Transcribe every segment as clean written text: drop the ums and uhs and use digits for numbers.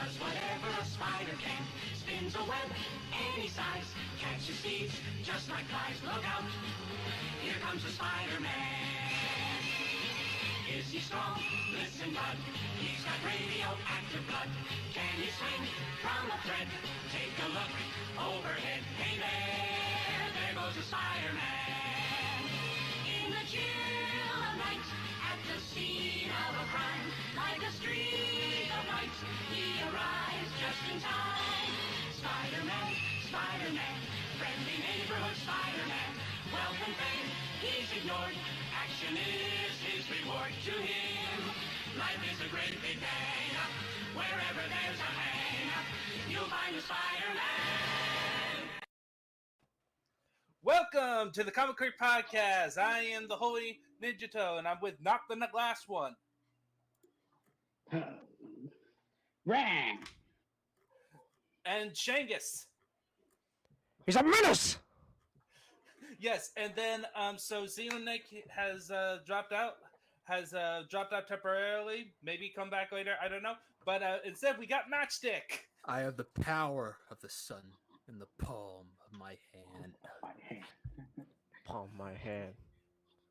does whatever a spider can. Spins a web any size, catches thieves just like flies. Look out, here comes the Spider-Man. Is he strong? Listen, bud, he's got radioactive blood. Can he swing from a thread? Take a look overhead. Hey there goes the Spider-Man. In the chill of night, at the scene of a crime, like a streak of light, he arrives just in time. Spider-Man, Spider-Man, friendly neighborhood Spider-Man. Wealth and fame, he's ignored. Action is his reward to him. Life is a great big bang. Wherever there's a hang, you'll find a Spider-Man. Welcome to the Comic Crypt Podcast. I am the Holy Ninja Toe, and I'm with Knock the Last One. Rang! And Shangus. He's a menace! Yes, and then so Xeno-nick has dropped out temporarily. Maybe come back later. I don't know. But instead, we got Matchstick. I have the power of the sun in the palm of my hand. Palm my hand.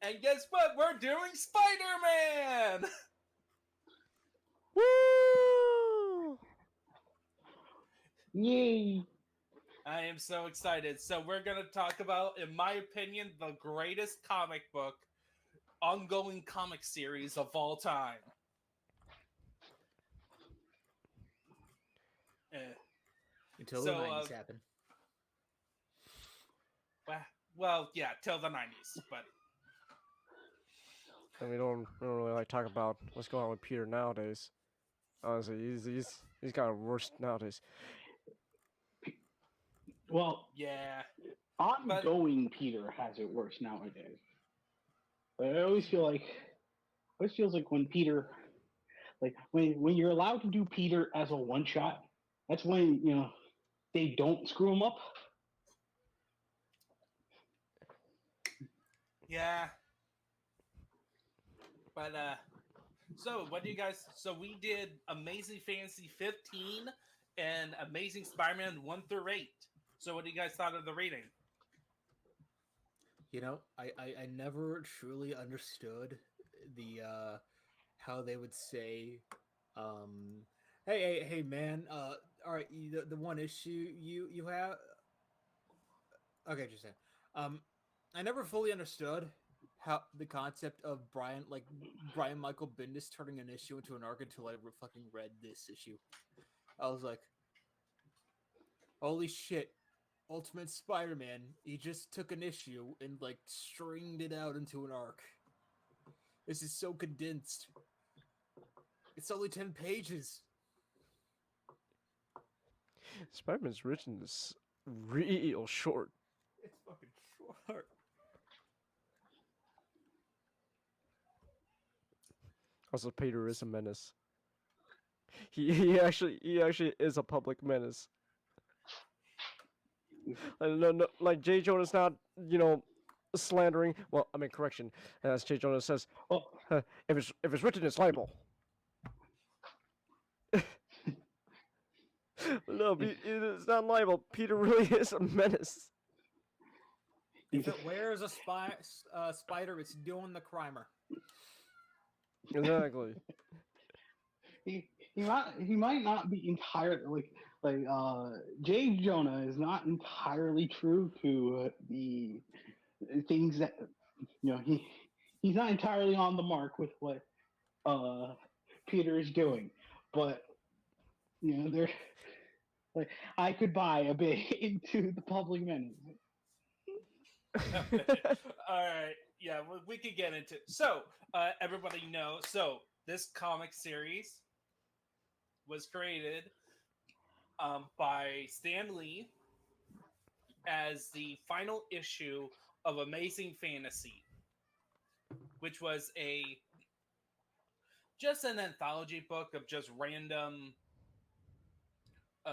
And guess what? We're doing Spider-Man. Woo! Yay! I am so excited. So we're going to talk about, in my opinion, the greatest comic book, ongoing comic series of all time. Until the 90s happen. Well, yeah, till the 90s, but... And we don't really like talk about what's going on with Peter nowadays. Honestly, he's got it worse nowadays. Well, yeah, ongoing Peter has it worse nowadays. But I always feels like when Peter, like when you're allowed to do Peter as a one shot, that's when they don't screw him up. Yeah. But so what do you guys? So we did Amazing Fantasy 15 and Amazing Spider-Man 1 through 8. So what do you guys thought of the reading? You know, I never truly understood the how they would say, hey man, all right, the one issue you have. Okay, just saying. I never fully understood how the concept of Brian Michael Bendis turning an issue into an arc until I fucking read this issue. I was like, holy shit. Ultimate Spider-Man, he just took an issue and like stringed it out into an arc. This is so condensed. It's only 10 pages. Spider-Man's written is real short. It's fucking short. Also, Peter is a menace. He actually is a public menace. No, like J. Jonah's not, slandering. Well, I mean, correction. As J. Jonah says, if it's written, it's libel. No, it's not libel. Peter really is a menace. If it wears a spider, it's doing the crimer. Exactly. He might not be entirely like J. Jonah is not entirely true to the things that he's not entirely on the mark with what Peter is doing, but there like I could buy a bit into the public menace. All right, yeah, we could get into it. So everybody knows. So this comic series was created by Stan Lee as the final issue of Amazing Fantasy, which was just an anthology book of just random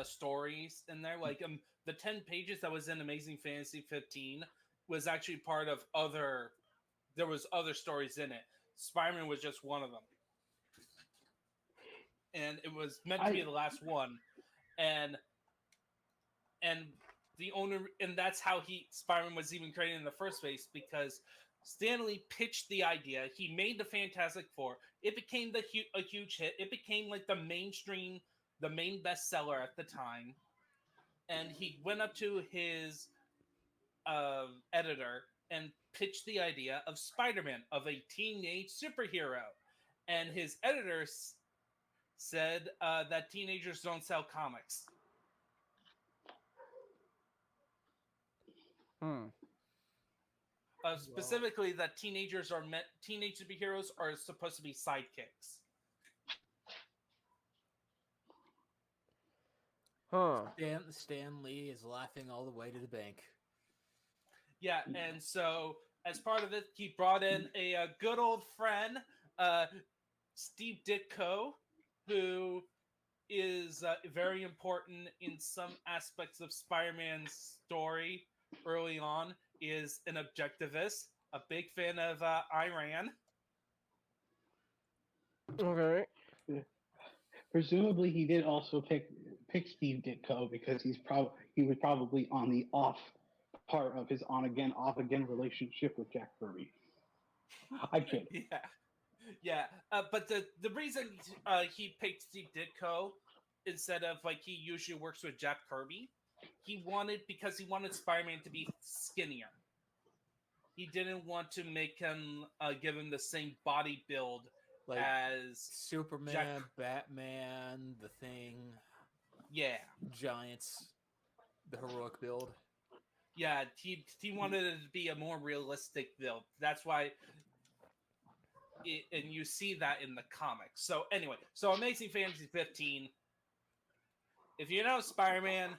stories in there. Like the 10 pages that was in Amazing Fantasy 15 was actually part of there was other stories in it. Spider-Man was just one of them. and it was meant to be the last one, and the owner, and that's how Spider-Man was even created in the first place, because Stan Lee pitched the idea. He made the Fantastic Four. It became a huge hit. It became like the main bestseller at the time. And he went up to his editor and pitched the idea of Spider-Man, of a teenage superhero. And his editor said that teenagers don't sell comics. Specifically, that teenage superheroes are supposed to be sidekicks. Stan Lee is laughing all the way to the bank. Yeah, and so as part of it, he brought in a good old friend, Steve Ditko, who is very important in some aspects of Spider-Man's story early on. Is an objectivist, a big fan of Iran. Okay. Yeah. Presumably, he did also pick Steve Ditko because he was probably on the off part of his on again, off again relationship with Jack Kirby. I kid. Yeah. But the reason he picked Steve Ditko instead of like he usually works with Jack Kirby, because he wanted Spider-Man to be skinnier. He didn't want to make him give him the same body build like as Superman, Batman, The Thing. Yeah. Giants, the heroic build. Yeah, he wanted it to be a more realistic build. That's why, and you see that in the comics. So anyway, Amazing Fantasy 15. If you know Spider-Man,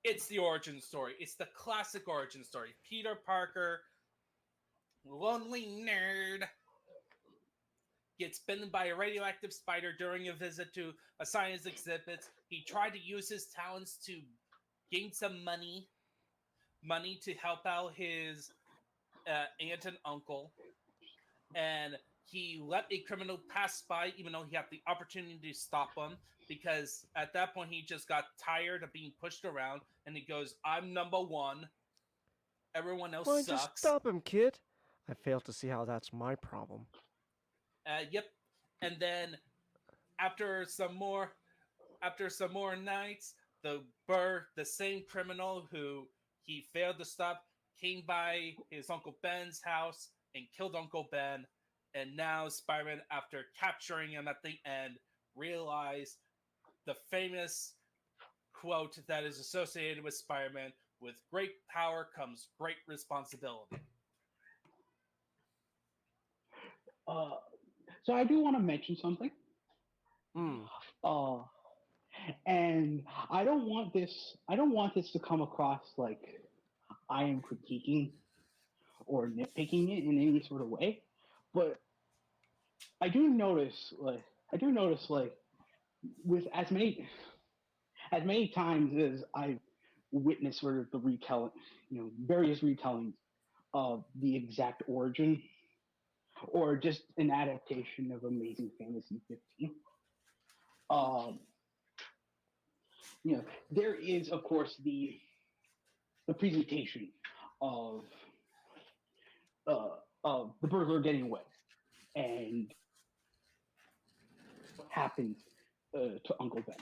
it's the origin story. It's the classic origin story. Peter Parker, lonely nerd, gets bitten by a radioactive spider during a visit to a science exhibit. He tried to use his talents to gain some money to help out his aunt and uncle. And he let a criminal pass by, even though he had the opportunity to stop him, because at that point he just got tired of being pushed around, and he goes, "I'm number one. Everyone else Why sucks." just stop him, kid? I fail to see how that's my problem. Yep. And then after some more nights, the same criminal who he failed to stop came by his Uncle Ben's house and killed Uncle Ben. And now Spider-Man, after capturing him at the end, realized the famous quote that is associated with Spider-Man: "With great power comes great responsibility." So I do want to mention something. And I don't want this to come across like I am critiquing or nitpicking it in any sort of way, but I do notice with as many times as I've witnessed sort of the retelling, various retellings of the exact origin or just an adaptation of Amazing Fantasy 15. There is, of course, the presentation of the burglar getting away and what happens to Uncle Ben.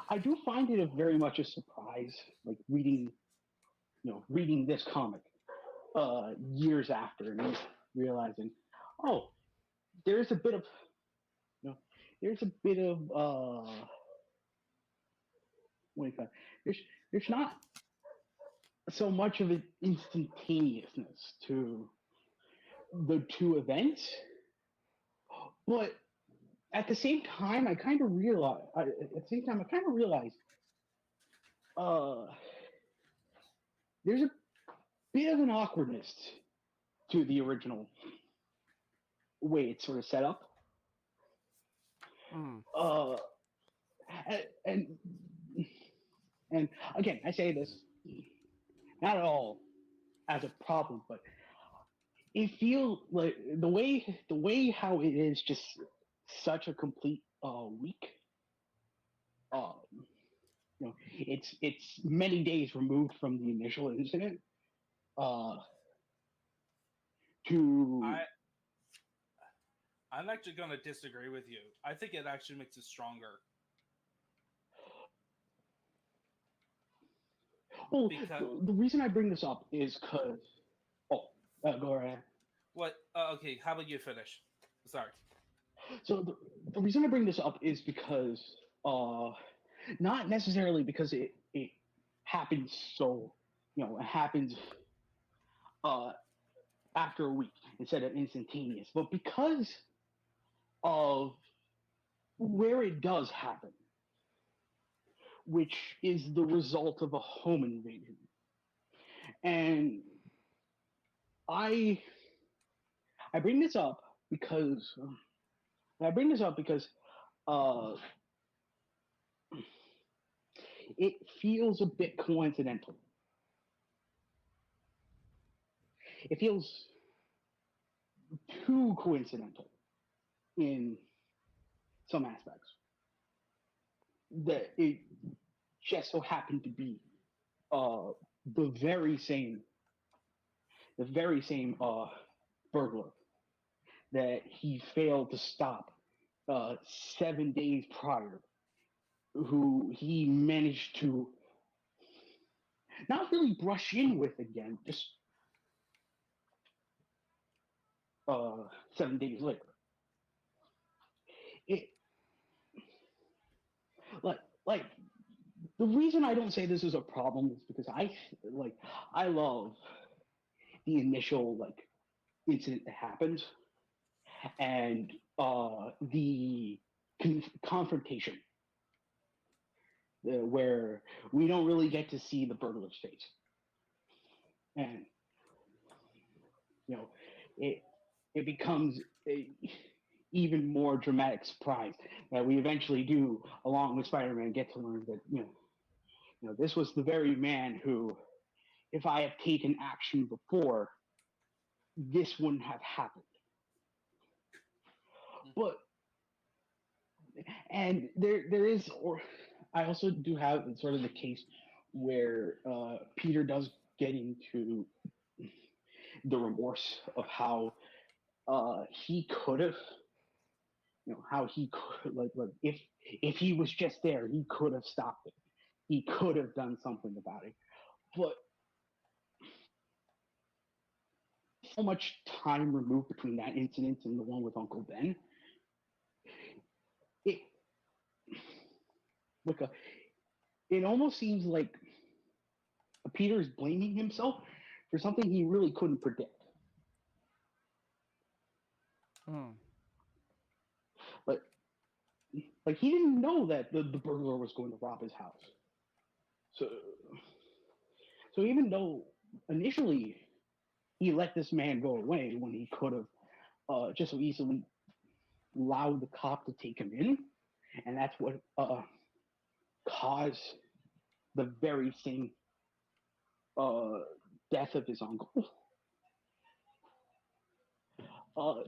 I do find it very much a surprise, like reading this comic years after and realizing, oh, there's a bit of what do you call it? There's not so much of an instantaneousness to the two events, but at the same time, I kind of realized there's a bit of an awkwardness to the original way it's sort of set up. And again, I say this not at all as a problem, but it feels like the way how it is just such a complete week. Um, it's many days removed from the initial incident. Uh, to I'm actually going to disagree with you. I think it actually makes it stronger. well, Because the reason I bring this up is because go ahead. what? Okay, how about you finish? Sorry. So the reason I bring this up is because not necessarily because it happens so it happens uh after a week instead of instantaneous, but because of where it does happen, which is the result of a home invasion. And I I bring this up because uh, it feels a bit coincidental. It feels too coincidental in some aspects that it just so happened to be uh, the very same burglar that he failed to stop 7 days prior, who he managed to not really brush in with again, just 7 days later. It like the reason I don't say this is a problem is because I love the initial incident that happens and the confrontation where we don't really get to see the burglar's face, and it it becomes a even more dramatic surprise that we eventually do, along with Spider-Man, get to learn that this was the very man who, if I have taken action before, this wouldn't have happened. But and there is, or I also do have sort of the case where Peter does get into the remorse of how he could have, how he could if he was just there, he could have stopped it. He could have done something about it. But so much time removed between that incident and the one with Uncle Ben, it it almost seems like Peter is blaming himself for something he really couldn't predict. Like he didn't know that the burglar was going to rob his house. So even though initially he let this man go away when he could have just so easily allowed the cop to take him in, and that's what caused the very same death of his uncle.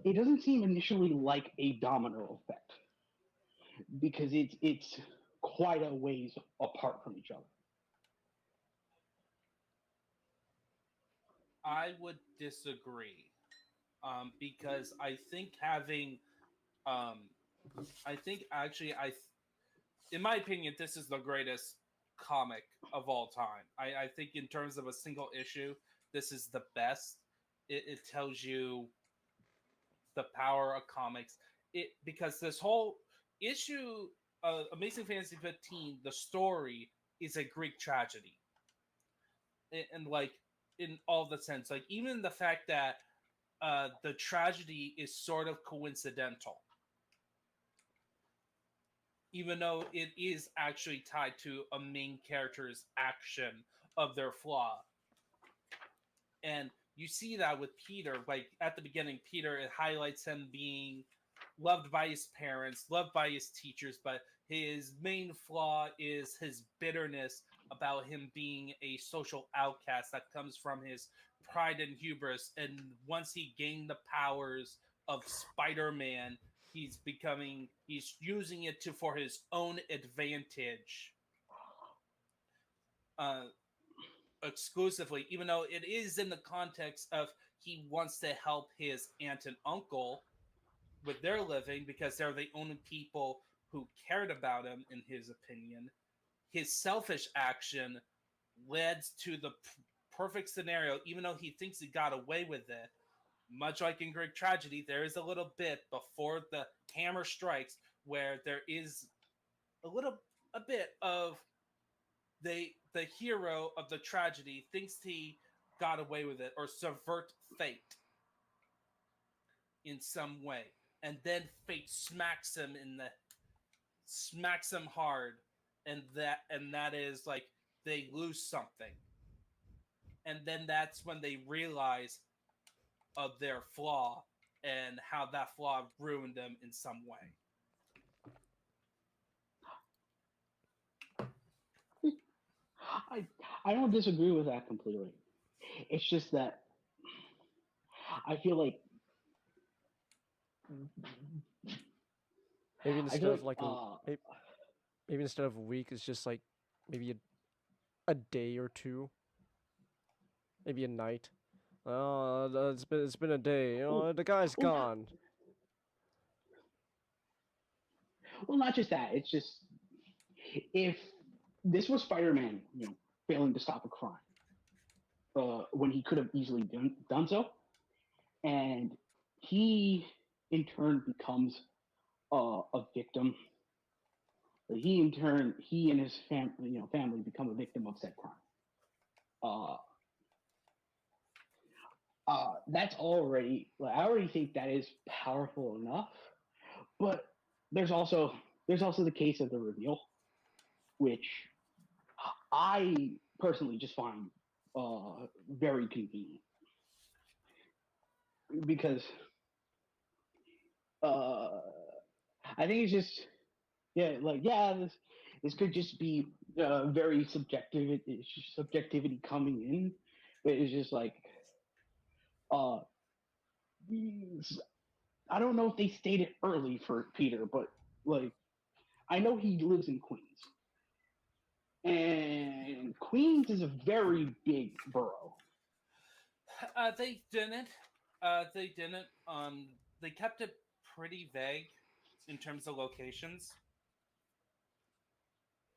It doesn't seem initially like a domino effect because it's quite a ways apart from each other. I would disagree because I think having, I think actually, in my opinion, this is the greatest comic of all time. I think in terms of a single issue, this is the best. It tells you the power of comics. Because this whole issue, Amazing Fantasy 15, the story is a Greek tragedy, and like in all the sense, like even the fact that the tragedy is sort of coincidental, even though it is actually tied to a main character's action of their flaw. And you see that with Peter, like at the beginning, Peter, it highlights him being loved by his parents, loved by his teachers, but his main flaw is his bitterness about him being a social outcast that comes from his pride and hubris. And once he gained the powers of Spider-Man, he's using it for his own advantage, exclusively, even though it is in the context of he wants to help his aunt and uncle with their living because they're the only people who cared about him, in his opinion. His selfish action led to the perfect scenario, even though he thinks he got away with it. Much like in Greek tragedy, there is a little bit before the hammer strikes where there is a bit of the hero of the tragedy thinks he got away with it or subvert fate in some way, and then fate smacks him hard, and that is like they lose something, and then that's when they realize of their flaw and how that flaw ruined them in some way. I don't disagree with that completely. It's just that I feel like Maybe I instead feel of like maybe instead of a week, it's just like maybe a day or two, maybe a night. Oh, it's been a day. You know, the guy's well, gone. well, not just that. It's just if this was Spider-Man, failing to stop a crime, when he could have easily done so, and he in turn becomes a victim. He and his family become a victim of said crime. That's already, like, I already think that is powerful enough. But there's also the case of the reveal, which I personally just find very convenient because I think it's just this could just be very subjective. It's just subjectivity coming in, but it's just like uh, I don't know if they stated early for Peter, but like I know he lives in Queens, and Queens is a very big borough. They didn't. They didn't. They kept it pretty vague in terms of locations.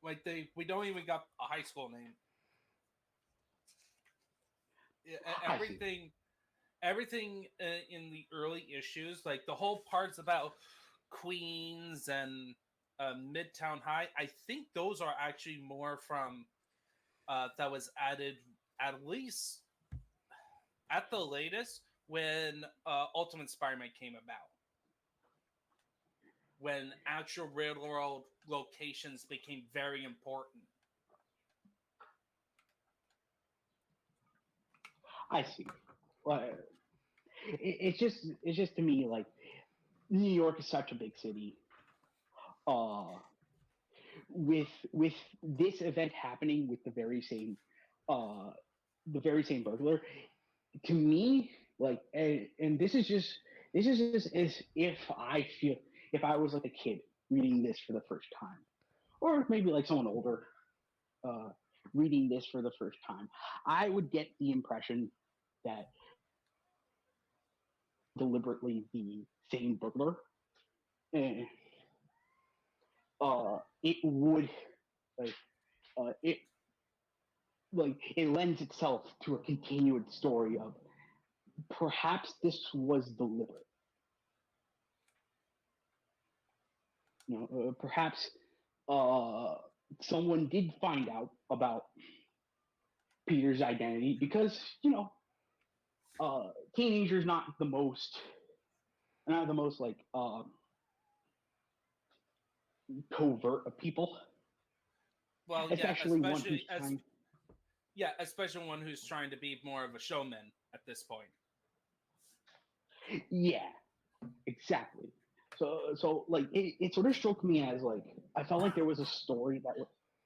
Like we don't even got a high school name. Everything in the early issues, like the whole parts about Queens and Midtown High, I think those are actually more from that was added at least at the latest when Ultimate Spider-Man came about. When actual real world locations became very important. I see. It's just to me like New York is such a big city. With this event happening with uh, the very same burglar, to me, like, and this is just as if I was like a kid reading this for the first time, or maybe like someone older uh, reading this for the first time, I would get the impression that deliberately the same burglar, and it would like it it lends itself to a continued story of perhaps this was deliberate. Perhaps uh, someone did find out about Peter's identity because teenagers not the most like covert of people, Well, yeah, especially one who's trying. especially one who's trying to be more of a showman at this point. Yeah, exactly. So like it sort of struck me as like I felt like there was a story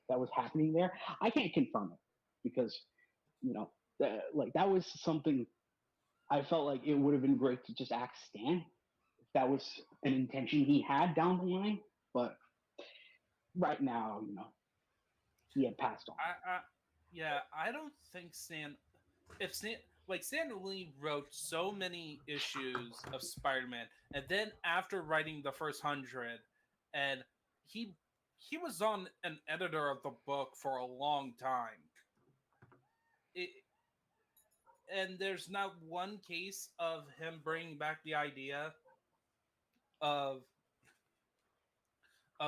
that was happening there. I can't confirm it because like that was something I felt like it would have been great to just ask Stan that was an intention he had down the line, but right now, he had passed on. Yeah, I don't think Stan Lee wrote so many issues of Spider-Man, and then after writing the first 100, and he he was on an editor of the book for a long time. It, and there's not one case of him bringing back the idea of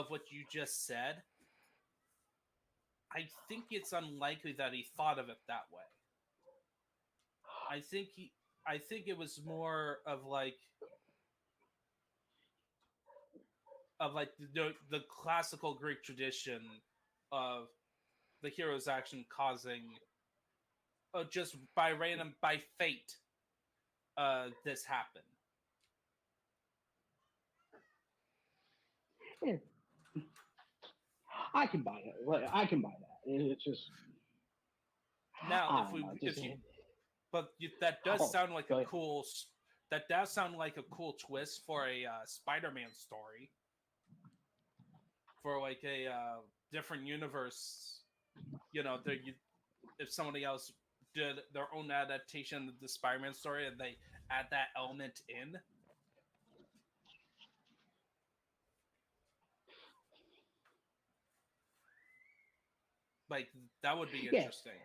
what you just said. I think it's unlikely that he thought of it that way. I think it was more of the classical Greek tradition of the hero's action causing just by fate this happened. Yeah. I can buy it. I can buy that. It's just Now, that does Oh, sound like go a ahead. cool. That does sound like a cool twist for a Spider-Man story, for like a different universe. If somebody else did their own adaptation of the Spider-Man story and they add that element in, like that would be Yeah. interesting.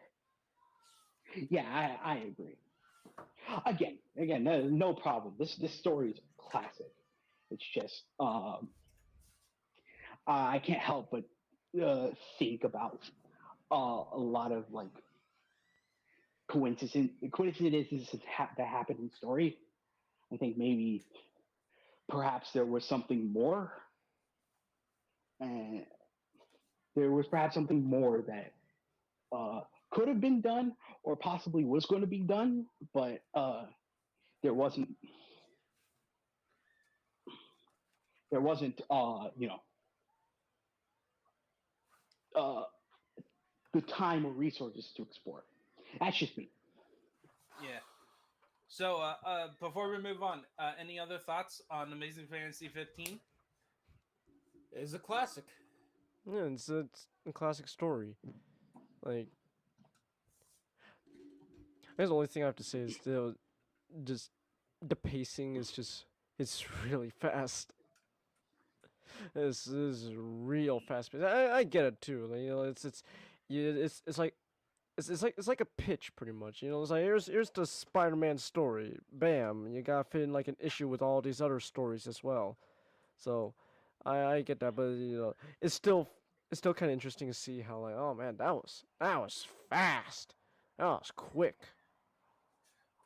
Yeah, I agree. Again, no problem. This story is classic. It's just I can't help but think about a lot of like coincidences that happened in the story. I think maybe perhaps there was something more, and there was perhaps something more that could have been done or possibly was going to be done, but there wasn't. There wasn't, the time or resources to explore. That's just me. Yeah. So before we move on, any other thoughts on Amazing Fantasy 15? It's a classic. Yeah, it's a classic story. Like, I guess the only thing I have to say is just the pacing is just it's really fast. This is real fast paced. I get it too. Like, it's like a pitch pretty much. It's like here's the Spider-Man story. Bam, you gotta fit in like an issue with all these other stories as well. So I get that, but it's still kind of interesting to see how like, oh man, that was fast. That was quick.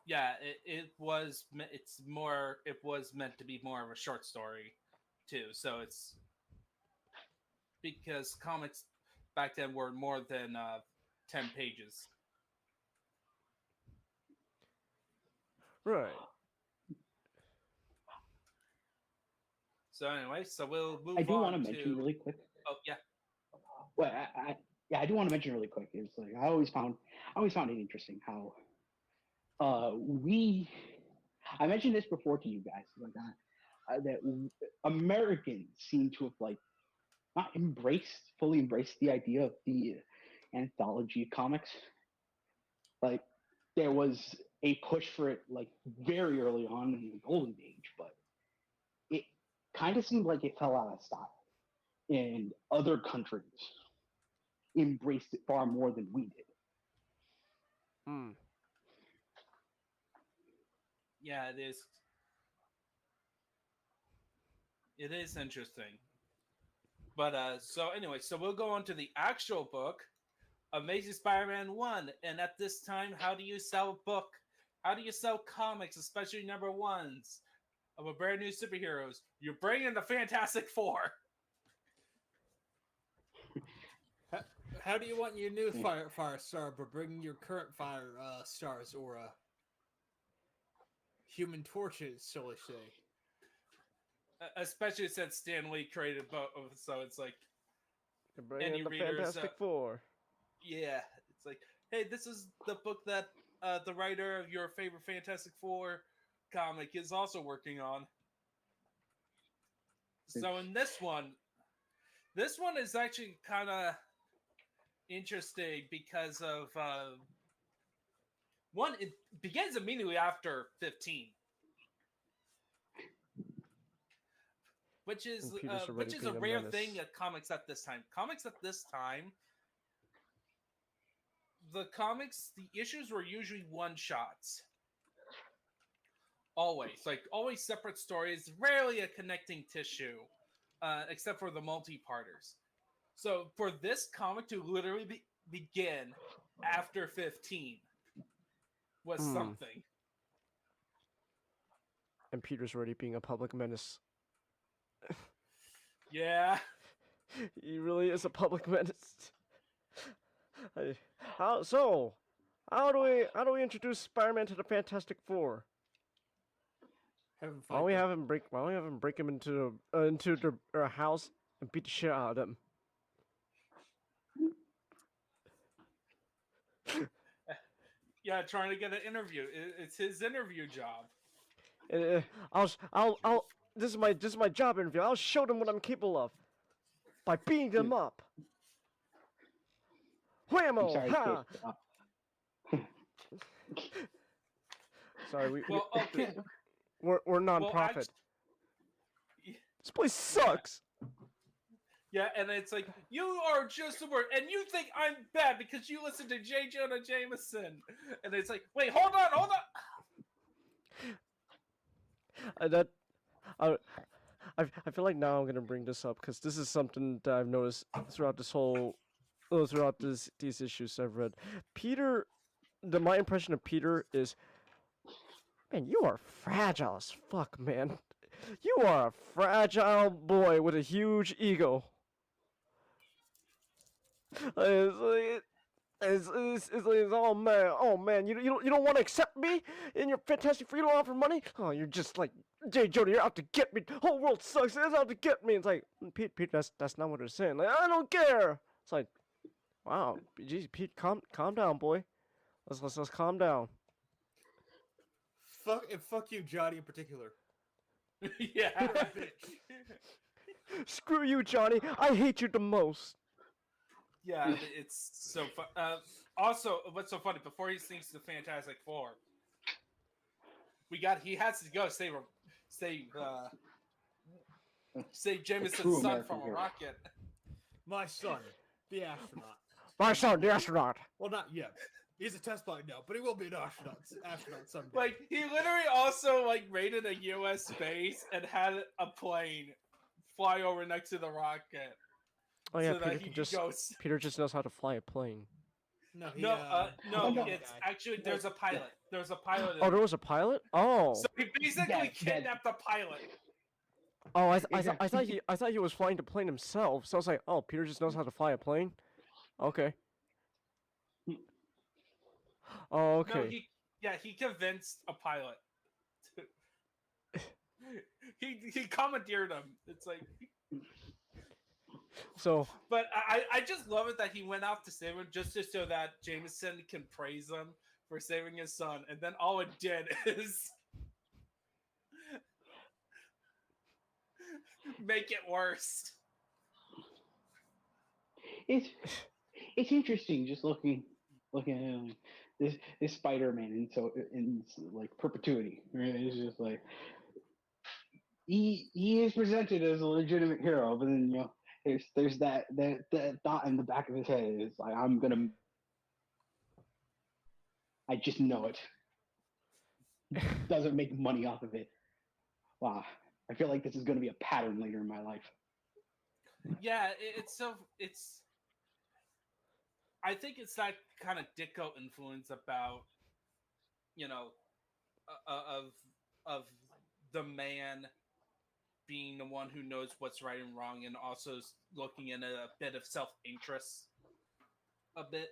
Yeah, it was meant to be more of a short story too. So it's because comics back then were more than 10 pages. Right. So anyway, we'll move on. I do want to mention really quick. Oh yeah. Well, I do want to mention really quick. It's like I always found it interesting how I mentioned this before to you guys, like that Americans seem to have like not fully embraced the idea of the anthology comics. Like there was a push for it like very early on in the golden age, but it kind of seemed like it fell out of style, and other countries embraced it far more than we did. Hmm. Yeah, it is. It is interesting. But so anyway, so we'll go on to the actual book, Amazing Spider-Man 1. And at this time, how do you sell a book? How do you sell comics, especially number ones of a brand new superheroes? You bring in the Fantastic Four. How do you want your new fire star, but bring your current fire stars or Human Torches, so to say? Especially since Stan Lee created both, so it's like Bring any in the readers, Fantastic Four. yeah, it's like, hey, this is the book that the writer of your favorite Fantastic Four comic is also working on. So in this one is actually kind of interesting because of one. It begins immediately after 15, which is a rare thing at comics at this time. Comics at this time, the issues were usually one shots. Always separate stories, rarely a connecting tissue, except for the multi-parters. So for this comic to literally begin after 15 was something. And Peter's already being a public menace. Yeah. He really is a public menace. How do we introduce Spider-Man to the Fantastic Four? Why don't we have him break him into their house and beat the shit out of them? Yeah, trying to get an interview. It's his interview job. This is my job interview. I'll show them what I'm capable of by beating them up. Whammo! Sorry, Ha! Sorry, we're non-profit. This place sucks. Yeah, and it's like, you are just the word, and you think I'm bad because you listen to J. Jonah Jameson. And it's like, wait, hold on. I feel like now I'm gonna bring this up because this is something that I've noticed throughout these issues I've read. Peter, my impression of Peter is, man, you are fragile as fuck, man. You are a fragile boy with a huge ego. It's like, oh man, you don't want to accept me in your Fantastic Four. You don't offer money. Oh, you're just like J. Jonah. You're out to get me. The whole world sucks. It's out to get me. It's like Pete. That's not what they're saying. Like, I don't care. It's like, wow, geez, Pete, calm down, boy. Let's calm down. Fuck you, Johnny, in particular. Yeah. Screw you, Johnny. I hate you the most. Yeah, it's so fun. Also, what's so funny, before he sinks the Fantastic Four, he has to go save Jameson's son from a rocket. My son, the astronaut. My son, the astronaut. Well, not yet. He's a test pilot now, but he will be an astronaut someday. Like, he literally also, raided a U.S. base and had a plane fly over next to the rocket. Oh yeah, Peter just knows how to fly a plane. No, it's actually, there's a pilot. There's a pilot. Oh, there was a pilot? Oh. So he basically kidnapped the pilot. Oh, I thought he was flying the plane himself. So I was like, oh, Peter just knows how to fly a plane? Okay. Oh, okay. No, he convinced a pilot. he commandeered him. It's like... So, but I just love it that he went out to save him just so that Jameson can praise him for saving his son, and then all it did is make it worse. It's interesting just looking at him, this Spider-Man in perpetuity. Right? It's just like he is presented as a legitimate hero, but then there's that thought in the back of his head. It's like, I just know it. Doesn't make money off of it. Wow. I feel like this is gonna be a pattern later in my life. Yeah, I think it's that kind of Ditko influence about, of the man being the one who knows what's right and wrong, and also looking in a bit of self-interest a bit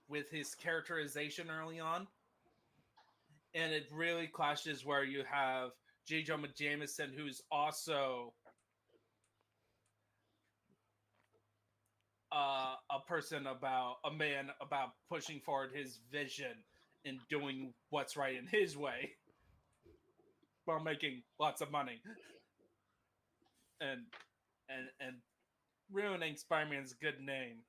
with his characterization early on. And it really clashes where you have J. Jonah Jameson, who's also a man about pushing forward his vision and doing what's right in his way while making lots of money. and ruining Spider-Man's good name.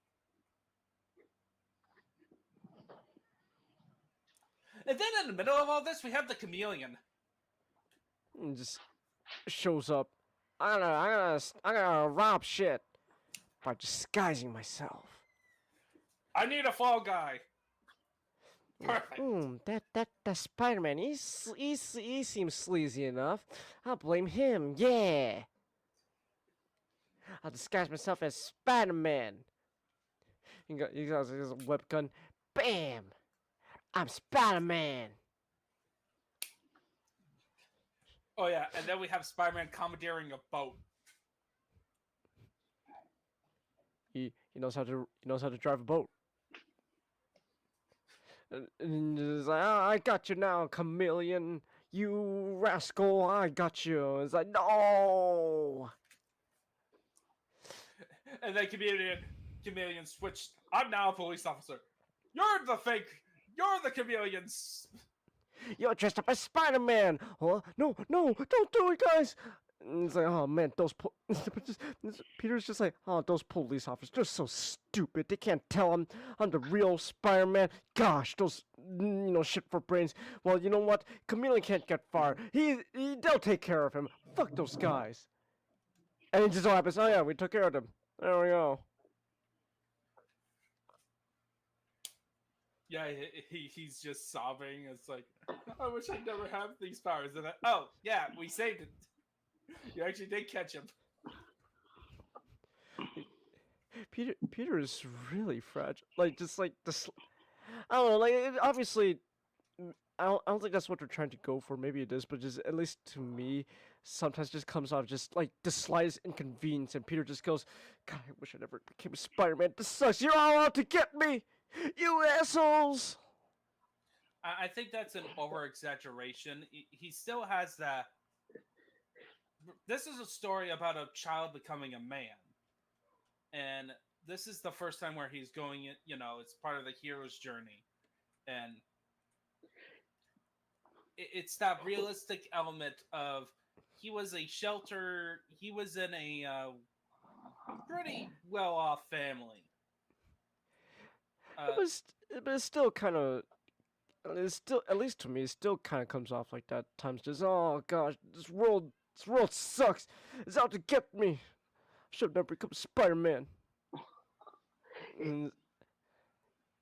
And then in the middle of all this, we have the Chameleon. And just shows up. I'm gonna rob shit by disguising myself. I need a fall guy. Perfect. That Spider-Man, he seems sleazy enough. I'll blame him. Yeah. I'll disguise myself as Spider-Man. He got his web gun. Bam! I'm Spider-Man. Oh yeah, and then we have Spider-Man commandeering a boat. He knows how to drive a boat. And he's like, oh, I got you now, Chameleon. You rascal, I got you. It's like, no. And then Chameleon switched. I'm now a police officer. You're the Chameleon. You're dressed up as Spider-Man. Oh, no, don't do it, guys. And it's like, oh man, Peter's just like, oh, those police officers, they're so stupid. They can't tell I'm the real Spider-Man. Gosh, those, shit for brains. Well, you know what? Chameleon can't get far. They'll take care of him. Fuck those guys. And it just so happens, oh yeah, we took care of them. There we go. Yeah, he's just sobbing. It's like, I wish I'd never have these powers. And oh yeah, we saved it. You actually did catch him. Peter is really fragile. Like, just like this. I don't know. Like, obviously, I don't think that's what they're trying to go for. Maybe it is, but just at least to me, sometimes just comes off just like the slightest inconvenience, and Peter just goes, "God, I wish I never became a Spider-Man. This sucks. You're all out to get me, you assholes." I think that's an over-exaggeration. He still has that. This is a story about a child becoming a man. And this is the first time where he's going, it's part of the hero's journey. And it's that realistic element of he was in a pretty well-off family. But it's still kind of, at least to me, it still kind of comes off like that at times. Just, oh gosh, this world sucks. It's out to get me. Should have never become Spider-Man.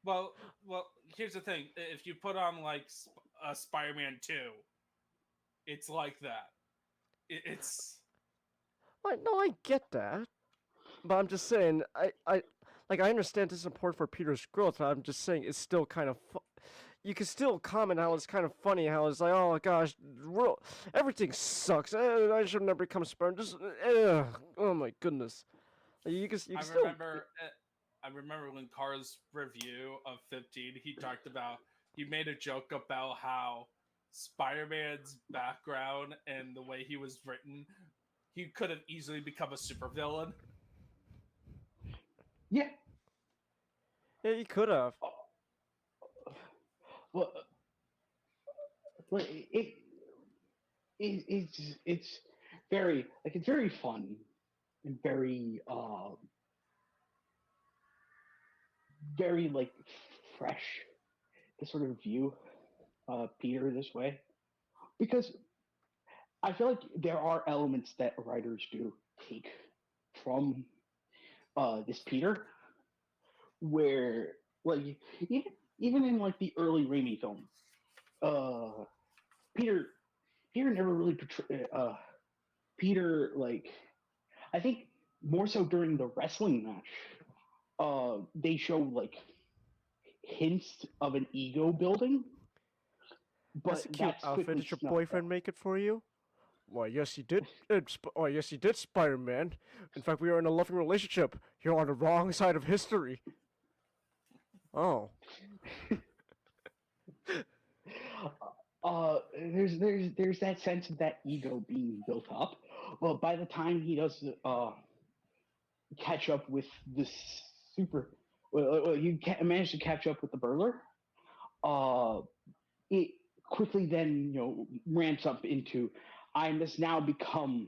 Well, here's the thing. If you put on like Spider-Man 2, it's like that. It's. No, I get that, but I'm just saying, I understand this is important for Peter's growth. But I'm just saying it's still kind of. You can still comment how it's kind of funny how it's like, oh gosh, everything sucks. I should never become Spider-Man. Just, oh my goodness. I remember when Carl's review of 15, he made a joke about how Spider-Man's background and the way he was written, he could have easily become a supervillain. Yeah. Yeah, he could have. Well, it's very fun and very like fresh to sort of view Peter this way, because I feel like there are elements that writers do take from this Peter, where like even in like the early Raimi films, Peter never really portrayed Peter, like, I think more so during the wrestling match, they show like hints of an ego building. But that's a cute outfit. Did your boyfriend make it for you? Why, yes, he did. Yes, he did, Spider-Man. In fact, we are in a loving relationship. You're on the wrong side of history. Oh. There's that sense of that ego being built up. Well, by the time he does catch up with the managed to catch up with the burglar. It quickly then ramps up into, I must now become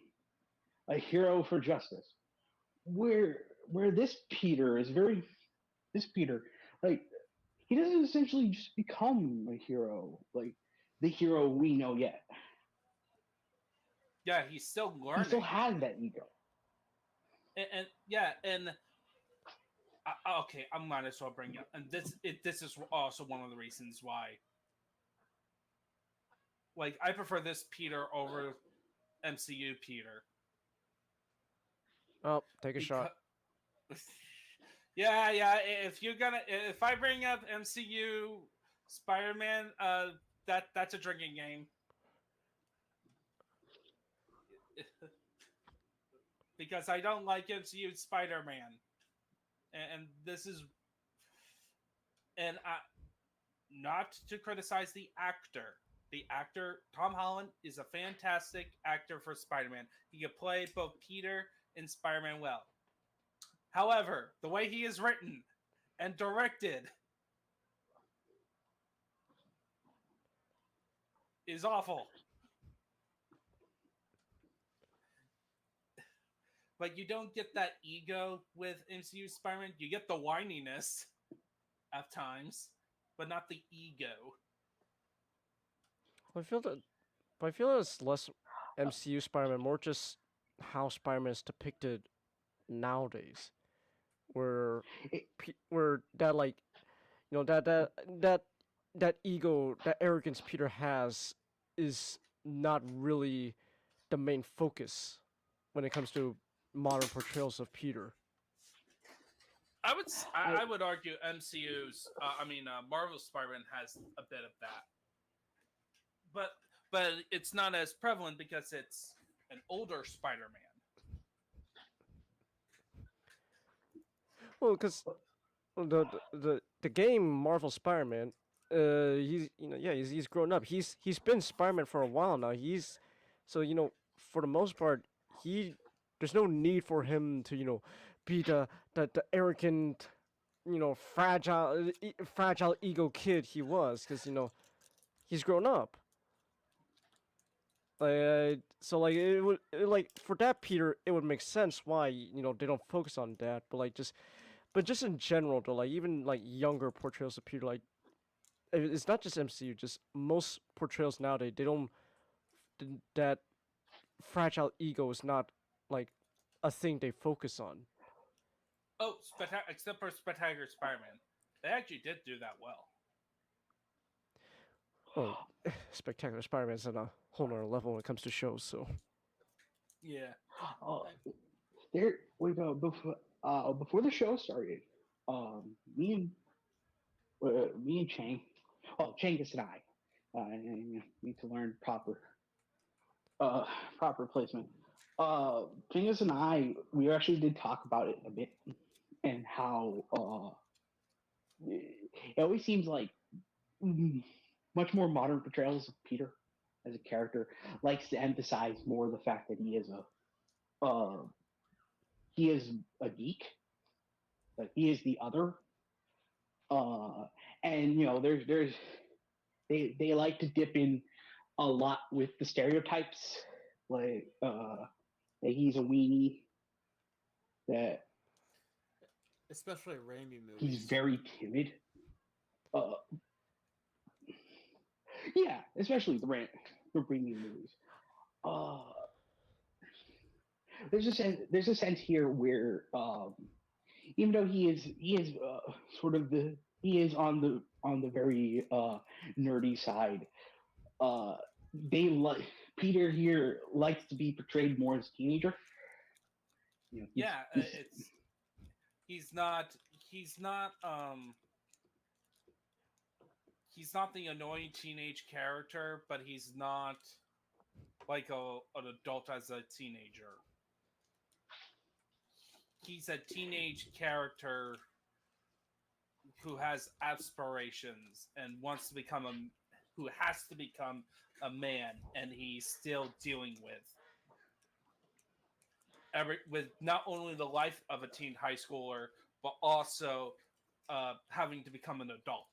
a hero for justice. Where this Peter, like he doesn't essentially just become a hero, like the hero we know yet. Yeah, he's still He still learning. has that ego. And yeah, and okay, I might as well bring up, and this is also one of the reasons why, like, I prefer this Peter over MCU Peter. Oh, take a Because shot. yeah, if I bring up MCU Spider-Man, that's a drinking game. Because I don't like MCU Spider-Man, and this is, and not to criticize the actor. The actor Tom Holland is a fantastic actor for Spider-Man. He can play both Peter and Spider-Man well. However, the way he is written and directed is awful. Like, you don't get that ego with MCU Spider-Man. You get the whininess at times, but not the ego. I feel that, but I feel that it's less MCU Spider-Man, more just how Spider-Man is depicted nowadays, where where that like that ego, that arrogance Peter has is not really the main focus when it comes to modern portrayals of Peter. I would argue MCU's Marvel Spider-Man has a bit of that, but it's not as prevalent because it's an older Spider-Man. Well, because the game Marvel Spider-Man, he's he's grown up. He's been Spider-Man for a while now. He's so for the most part he there's no need for him to be the arrogant fragile ego kid he was, because he's grown up. So like like for that Peter, it would make sense why they don't focus on that, but like just in general though, like even like younger portrayals of Peter, like it's not just MCU, just most portrayals nowadays, they don't that fragile ego is not like a thing they focus on. Oh, except for Spectacular Spider-Man, they actually did do that well. Well, Spectacular Spider-Man's on a whole nother level when it comes to shows, so. Yeah. There we go. Before the show started, me and Chang, Changus and I need to learn proper placement. Changus and we actually did talk about it a bit, and how it always seems like much more modern portrayals of Peter as a character likes to emphasize more the fact that he is a geek, that he is the other, and there's they like to dip in a lot with the stereotypes, like that he's a weenie, that especially Raimi movies. he's very timid. Yeah, especially the Raimi movies. There's a sense here where even though he is sort of he is on the very nerdy side. They like Peter here likes to be portrayed more as a teenager. He's not the annoying teenage character, but he's not like an adult as a teenager. He's a teenage character who has aspirations and wants to become who has to become a man, and he's still dealing with not only the life of a teen high schooler, but also having to become an adult.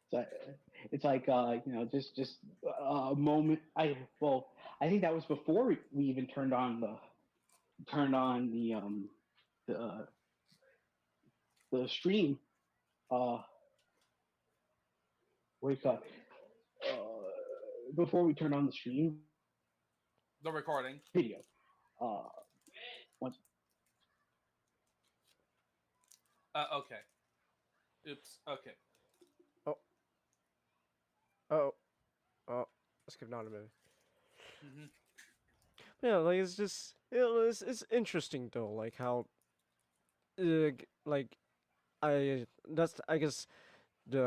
So it's like just a moment. I think that was before we even turned on the the stream. What do you call it? Before we turned on the stream The recording. video. Uh, once Okay. Oops. Okay. Oh, oh, oh. Let's give down a minute. hmm Yeah, like it's just it's interesting though, like how like that's I guess the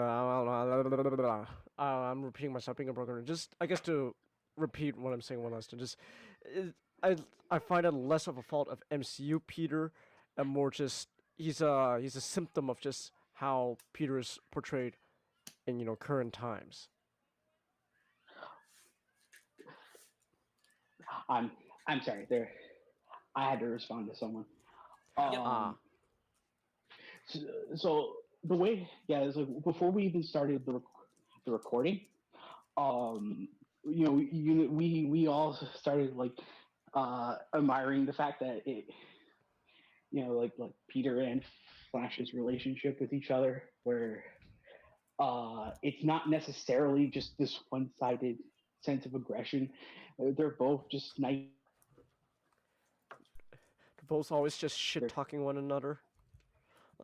I'm repeating myself being a broken. Just I guess to repeat what I'm saying one last time. Just it, I I find it less of a fault of MCU Peter, and more just he's a symptom of just how Peter is portrayed in current times. I'm I'm sorry. There, I had to respond to someone. Yep. Um, so, so the way, yeah, it's like before we even started the recording, um, we all started like admiring the fact that it, like Peter and Flash's relationship with each other, where it's not necessarily just this one-sided sense of aggression. They're both just nice. They're both always just shit talking one another.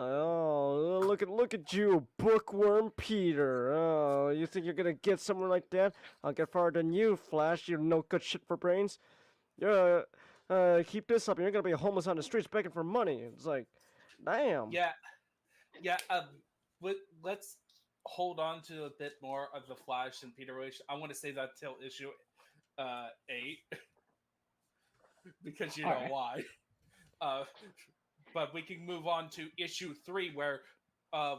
Oh, look at you, bookworm Peter. Oh, you think you're gonna get someone like that? I'll get farther than you, Flash. You're no good shit for brains. You're keep this up, and you're gonna be homeless on the streets begging for money. It's like, damn. Yeah. Yeah. Let's hold on to a bit more of the Flash and Peter relation. I want to say that till issue 8 because you know Alright. why. But we can move on to issue 3 where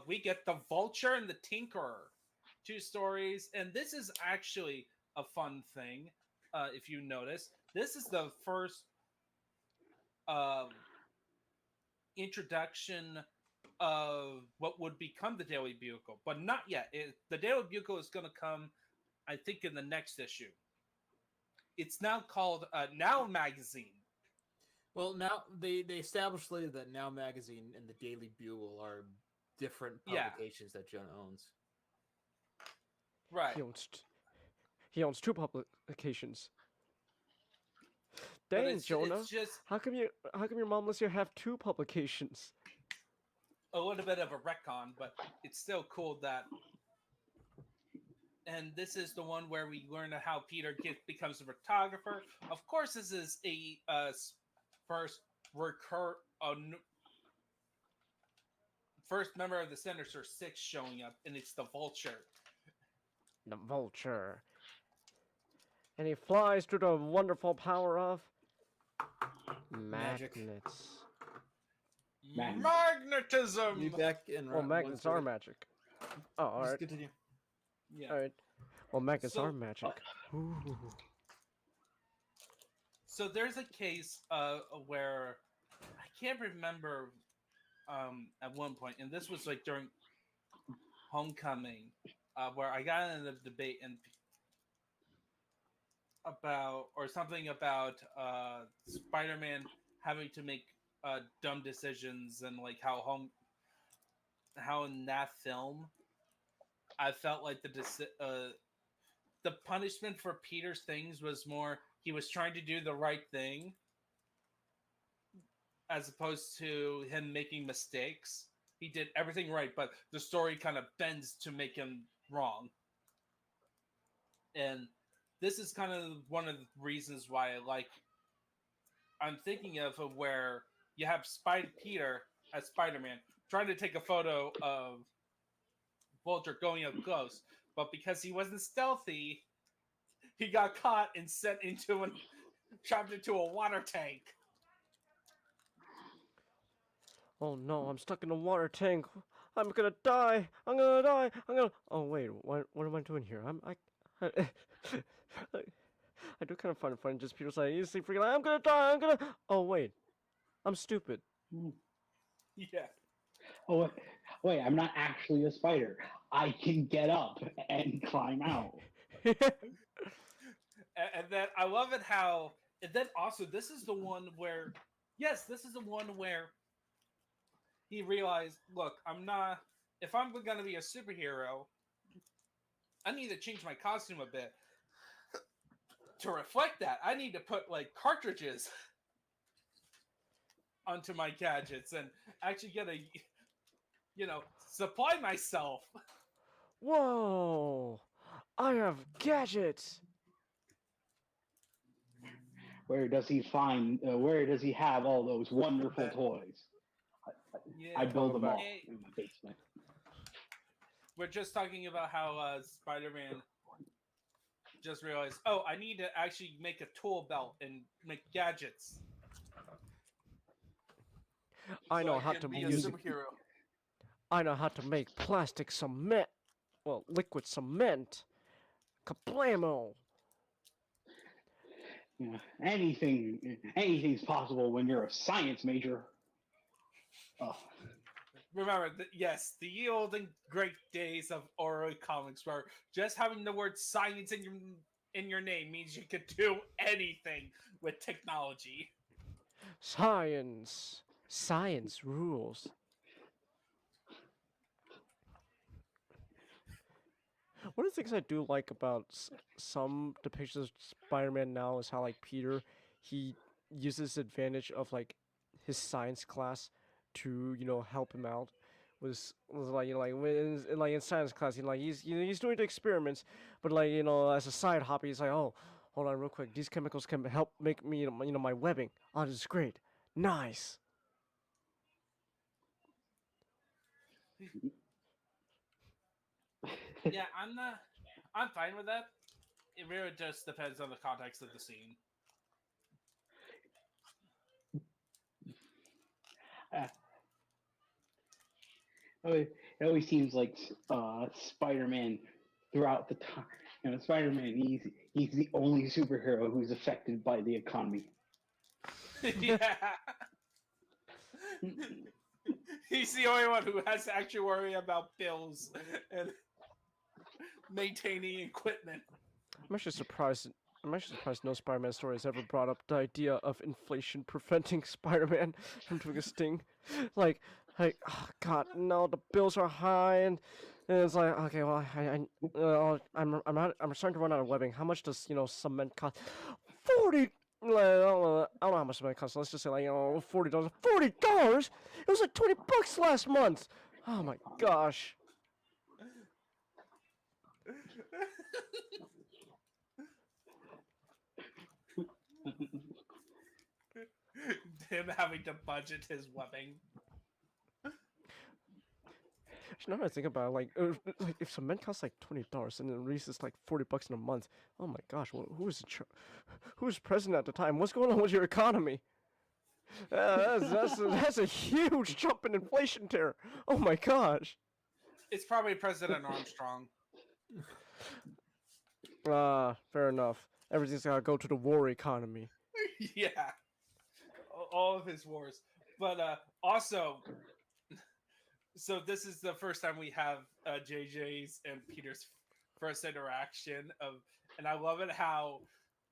we get the Vulture and the Tinkerer, 2 stories, and this is actually a fun thing. If you notice, this is the first introduction of what would become the Daily Bugle, but not yet. The Daily Bugle is going to come, I think, in the next issue. It's now called Now Magazine. Well, now they established later that Now Magazine and the Daily Bugle are different Yeah. publications that Jonah owns. Right. He owns 2 publications. But Dang, it's Jonah. just How come your mom lets you have 2 publications? a little bit of a retcon, but it's still cool that. And this is the one where we learn how Peter becomes a photographer. Of course, this is a first first member of the Sinister Six showing up, and it's the Vulture. The Vulture. And he flies through the wonderful power of Magic. magnets. Magnetism. Be back in Well, magnets are magic. Oh, Just alright. continue. Yeah. Alright. Well, magnets So- are magic. Ooh. So there's a case where I can't remember at one point, and this was like during Homecoming, where I got in a debate and something about Spider-Man having to make dumb decisions, and like how in that film I felt like the punishment for Peter's things was more he was trying to do the right thing as opposed to him making mistakes. He did everything right, but the story kind of bends to make him wrong. And this is kind of one of the reasons why I'm thinking of where you have Peter as Spider-Man trying to take a photo of Vulture going up close, but because he wasn't stealthy, he got caught and trapped into a water tank. Oh no, I'm stuck in a water tank. I'm gonna die. I'm gonna die. Oh wait, what am I doing here? I do kind of find it funny. Just people say, "You see, freaking, I'm gonna die. I'm gonna." Oh wait, I'm stupid. Yeah. Oh, wait, I'm not actually a spider. I can get up and climb out. And then I love it how, and then also this is the one where, yes, this is the one where he realized, look, I'm not. If I'm gonna be a superhero, I need to change my costume a bit to reflect that. I need to put like cartridges onto my gadgets and actually get a, supply myself. Whoa! I have gadgets. Where does he find? Where does he have all those wonderful toys? Yeah, I build them all Hey, in my basement. we're just talking about how Spider-Man just realized, oh, I need to actually make a tool belt and make gadgets. I so know how can to be use. a superhero. I know how to make plastic cement. Well, liquid cement. Kablamo! Yeah, anything's possible when you're a science major. Oh, Remember, yes, the old and great days of Oro comics, where just having the word science in your name means you could do anything with technology. Science. Science rules. One of the things I do like about some depictions of Spider-Man now is how, like, Peter, he uses advantage of, like, his science class to, help him out. Was like, like in science class, he's doing the experiments, but, like, as a side hobby, he's like, oh, hold on real quick, these chemicals can help make me, my webbing. Oh, this is great. Nice. Yeah, I'm fine with that. It really just depends on the context of the scene. uh, it always seems like Spider-Man throughout the time. Spider-Man, he's the only superhero who's affected by the economy. Yeah. He's the only one who has to actually worry about bills and maintaining equipment. I'm actually surprised. I'm actually surprised no Spider-Man story has ever brought up the idea of inflation preventing Spider-Man from doing a sting. Like, oh God, no, the bills are high, and it's like, okay, well, I'm starting to run out of webbing. How much does cement cost? 40. I don't know how much cement costs. Let's just say like $40. $40. It was like $20 last month. Oh my gosh. Him having to budget his webbing. Now that I think about it, like if cement costs like $20 and then Reese is like $40 in a month, oh my gosh, who's president at the time? What's going on with your economy? That's a huge jump in inflation there. Oh my gosh. It's probably President Armstrong. Fair enough. Everything's gotta go to the war economy. Yeah, all of his wars. But also, so this is the first time we have JJ's and Peter's first interaction and I love it how,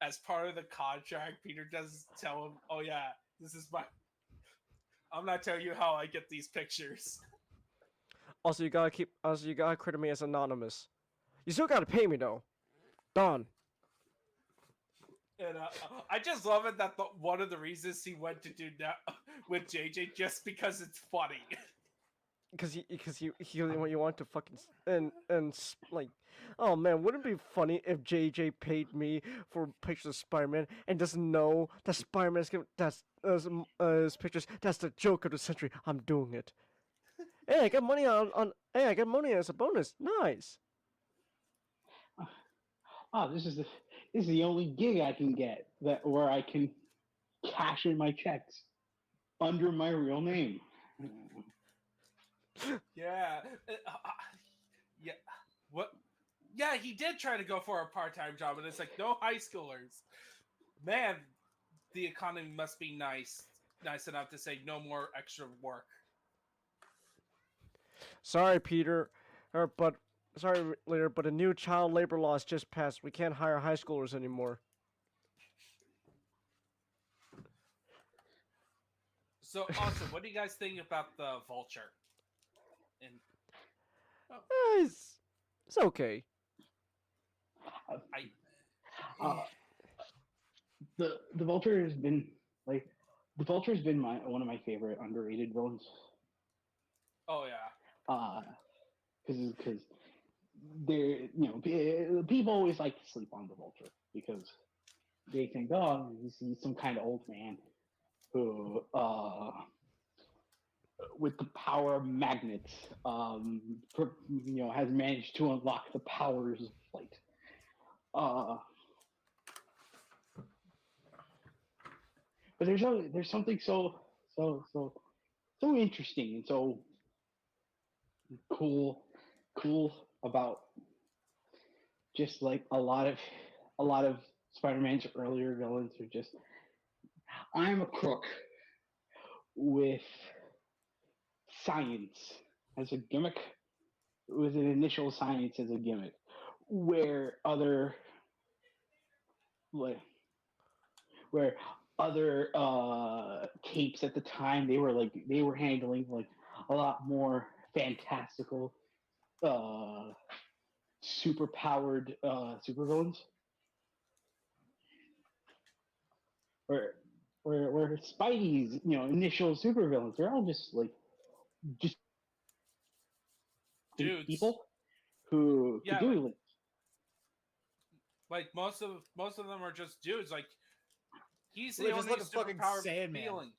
as part of the contract, Peter does tell him, "Oh yeah, this is I'm not telling you how I get these pictures." Also, you gotta credit me as anonymous. You still gotta pay me though. Done. And I just love it that one of the reasons he went to do that with JJ just because it's funny. Because you want to fucking like, oh man, wouldn't it be funny if JJ paid me for pictures of Spider-Man and doesn't know that Spider-Man's his pictures? That's the joke of the century. I'm doing it. Hey, I got money Hey, I got money as a bonus. Nice. Oh, this is the only gig I can get where I can cash in my checks under my real name. Yeah. Yeah. What? Yeah, he did try to go for a part-time job, and it's like, no high schoolers. Man, the economy must be nice enough to say no more extra work. Sorry, Peter, but sorry, later, but a new child labor law has just passed. We can't hire high schoolers anymore. So, also, what do you guys think about the Vulture? And It's okay. Uh, the Vulture has been like the Vulture has been one of my favorite underrated villains. oh yeah, Because people always like to sleep on the Vulture because they think, oh, he's some kind of old man who with the power of magnets, has managed to unlock the powers of flight. But there's something so interesting and so cool about just like a lot of Spider-Man's earlier villains are just I'm a crook with science as a gimmick, with an initial science as a gimmick, where where other capes at the time they were handling like a lot more fantastical super powered supervillains, where Spidey's initial supervillains they're all just dudes. people who Yeah, do it. Like most of them are just dudes. Like he's the Look, just only like a fucking superpower Sandman. feeling.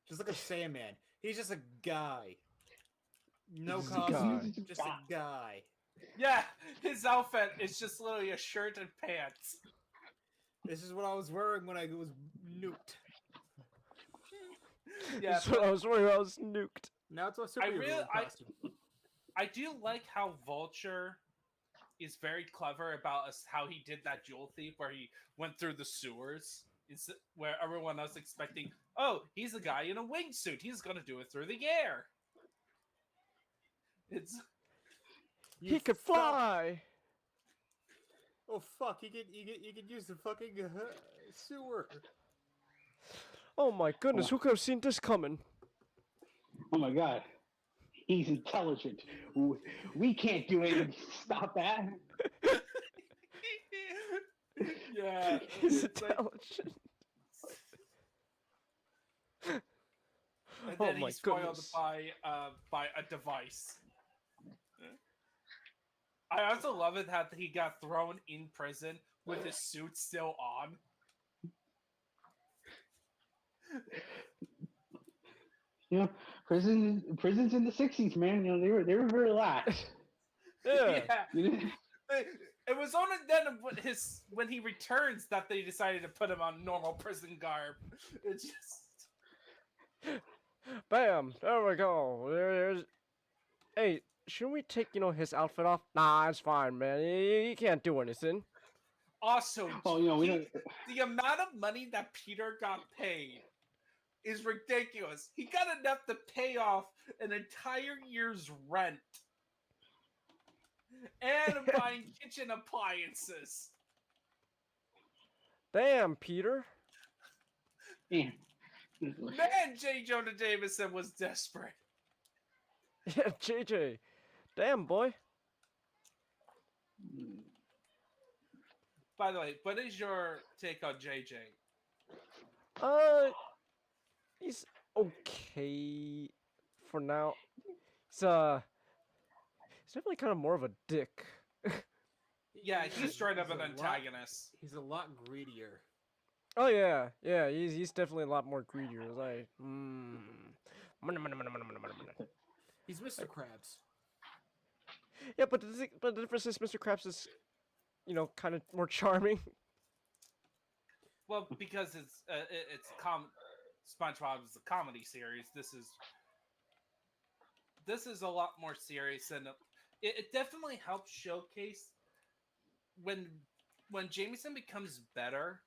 Just like a Sandman. He's just a guy. No Just a costume. guy. Just a guy. Yeah, his outfit is just literally a shirt and pants. This is what I was wearing when I was nuked. Yeah, That's what I was worried. I was nuked. Now it's a superhero costume. I do like how Vulture is very clever about how he did that jewel thief where he went through the sewers where everyone else expecting, oh, he's a guy in a wingsuit. He's going to do it through the air. He could fly. Oh fuck! You could use the fucking sewer. Oh my goodness! Who could have seen this coming? Oh my god, he's intelligent. We can't do anything to stop that. Yeah, He's intelligent. And Oh then my he's spoiled goodness. by a device. I also love it that he got thrown in prison with his suit still on. Prisons in the '60s, man. They were very lax. Yeah. It was only then when he returns that they decided to put him on normal prison garb. It's just Bam! There we go. There's. Hey, shouldn't we take his outfit off? Nah, it's fine, man. He can't do anything. also we the amount of money that Peter got paid is ridiculous. He got enough to pay off an entire year's rent and buying kitchen appliances. Damn, Peter. Yeah. Man, J. Jonah Jameson was desperate. Yeah, JJ. Damn, boy. By the way, what is your take on JJ? He's okay for now. He's definitely kind of more of a dick. Yeah, he's straight up an antagonist. He's a lot greedier. Oh yeah, he's definitely a lot more greedier. It's like, He's Mr. Krabs. Yeah, but the difference is Mr. Krabs is, kind of more charming. Well, because SpongeBob is a comedy series. This is a lot more serious, and it definitely helps showcase when Jameson becomes better.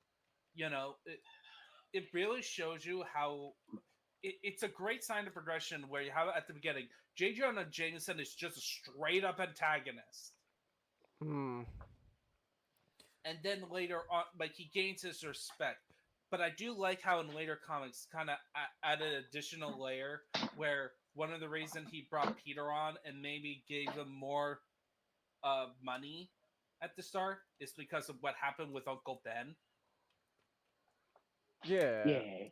It really shows you how it's a great sign of progression where you have at the beginning, J. Jonah Jameson is just a straight up antagonist. Hmm. And then later on, like, he gains his respect. But I do like how in later comics kind of added an additional layer where one of the reasons he brought Peter on and maybe gave him more money at the start is because of what happened with Uncle Ben. Yeah. Yeah.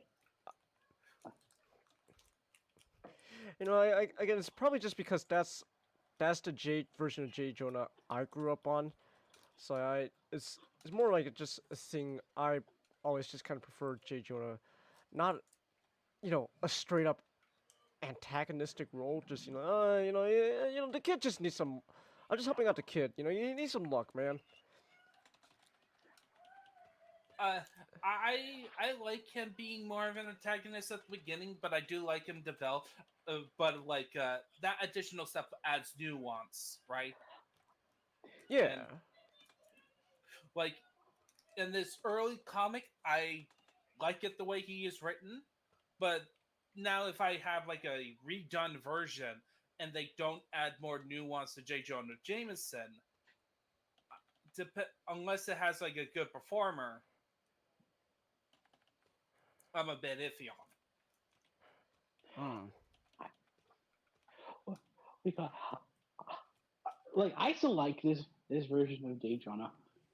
You know, I again, it's probably just because that's the J version of J Jonah I grew up on. So it's more like just a thing I always just kind of prefer J Jonah, not a straight up antagonistic role. Just the kid just needs some. I'm just helping out the kid. You need some luck, man. I like him being more of an antagonist at the beginning, but I do like him develop. But like that additional stuff adds nuance, right? Yeah. And, like in this early comic, I like it the way he is written, but now if I have like a redone version and they don't add more nuance to J. Jonah Jameson, unless it has like a good performer, I'm a bit iffy on Hmm. Because, like, I still like this version of J. Jonah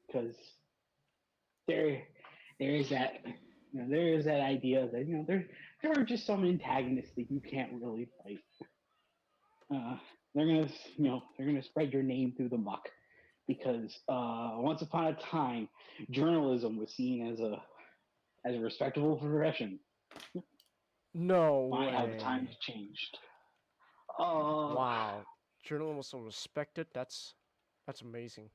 because there is that there is that idea that there are just some antagonists that you can't really fight. They're gonna they're gonna spread your name through the muck because once upon a time journalism was seen as a respectable profession. No My, how the way. times changed. Wow. Journalism respected. That's amazing.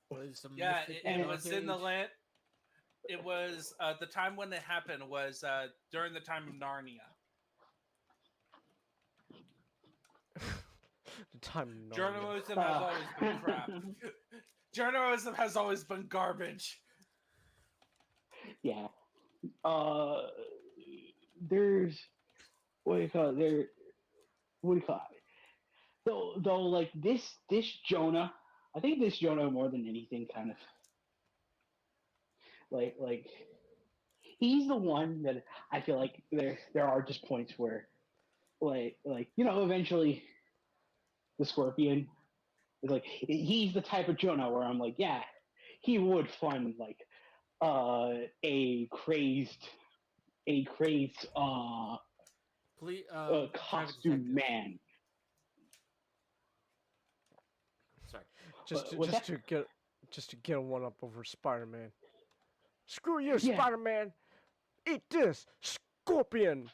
Was some Yeah, mythic it was in the age. land. It was the time when it happened was during the time of Narnia. The time of Narnia. Journalism has always been crap. Journalism has always been garbage. Yeah. There's what do you call it? What do you call it? Though like this Jonah, I think this Jonah more than anything kind of like he's the one that I feel like there are just points where eventually the Scorpion is like he's the type of Jonah where I'm like, yeah, he would fund like a crazed Private costume detective. man. Sorry. What's that? Just to get one up over Spider-Man. Screw you, Yeah. Spider-Man! Eat this, Scorpion!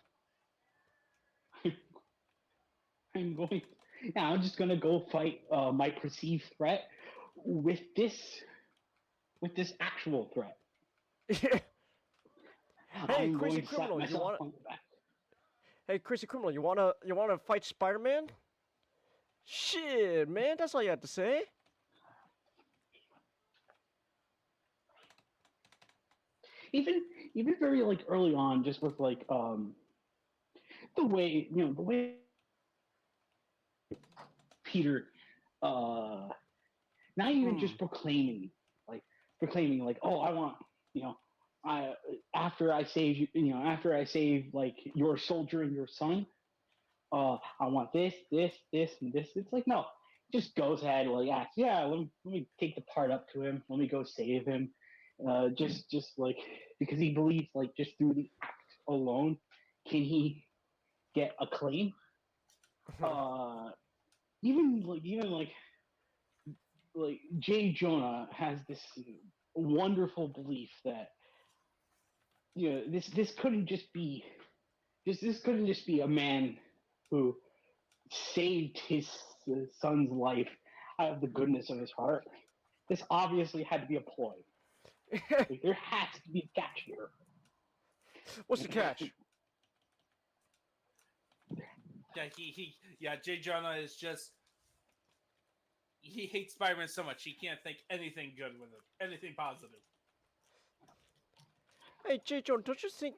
I'm just gonna go fight my perceived threat with this actual threat. Yeah. Hey, I'm crazy going to slap criminal, myself on the back. Hey, crazy criminal, you wanna fight Spider-Man? Shit, man, that's all you have to say. Even very like early on, just with like the way Peter not even just proclaiming like, oh, I want, I after I save after I save like your soldier and your son, I want this, and this. It's like, no, just goes ahead, like, yeah, let me take the part up to him, let me go save him, just like because he believes like just through the act alone can he get acclaim. uh, even like Jay Jonah has this wonderful belief that this couldn't just be this couldn't just be a man who saved his son's life out of the goodness of his heart. This obviously had to be a ploy. Like, there has to be a catch here. What's the catch? Yeah, Jay Jonah is just he hates Spider-Man so much he can't think anything good with it, anything positive. Hey, J. Jonah, don't you think,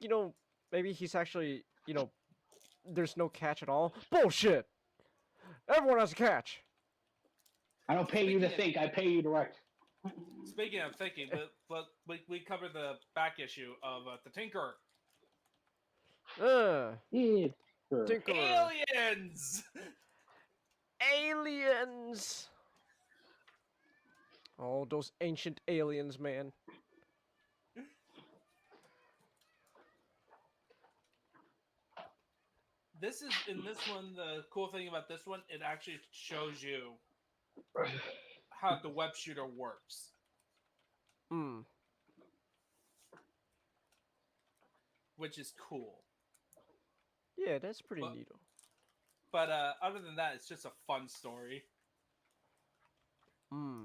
maybe he's actually, there's no catch at all. Bullshit. Everyone has a catch. I don't pay you to Speaking of- think. I pay you to write. Speaking of thinking, but we covered the back issue of the Tinker. Yeah, sure. Tinkerer. Aliens! Aliens. Oh, those ancient aliens, man. This is, in this one, the cool thing about this one, it actually shows you how the web shooter works. Hmm. Which is cool. Yeah, that's pretty But- neato. But other than that, it's just a fun story. Hmm.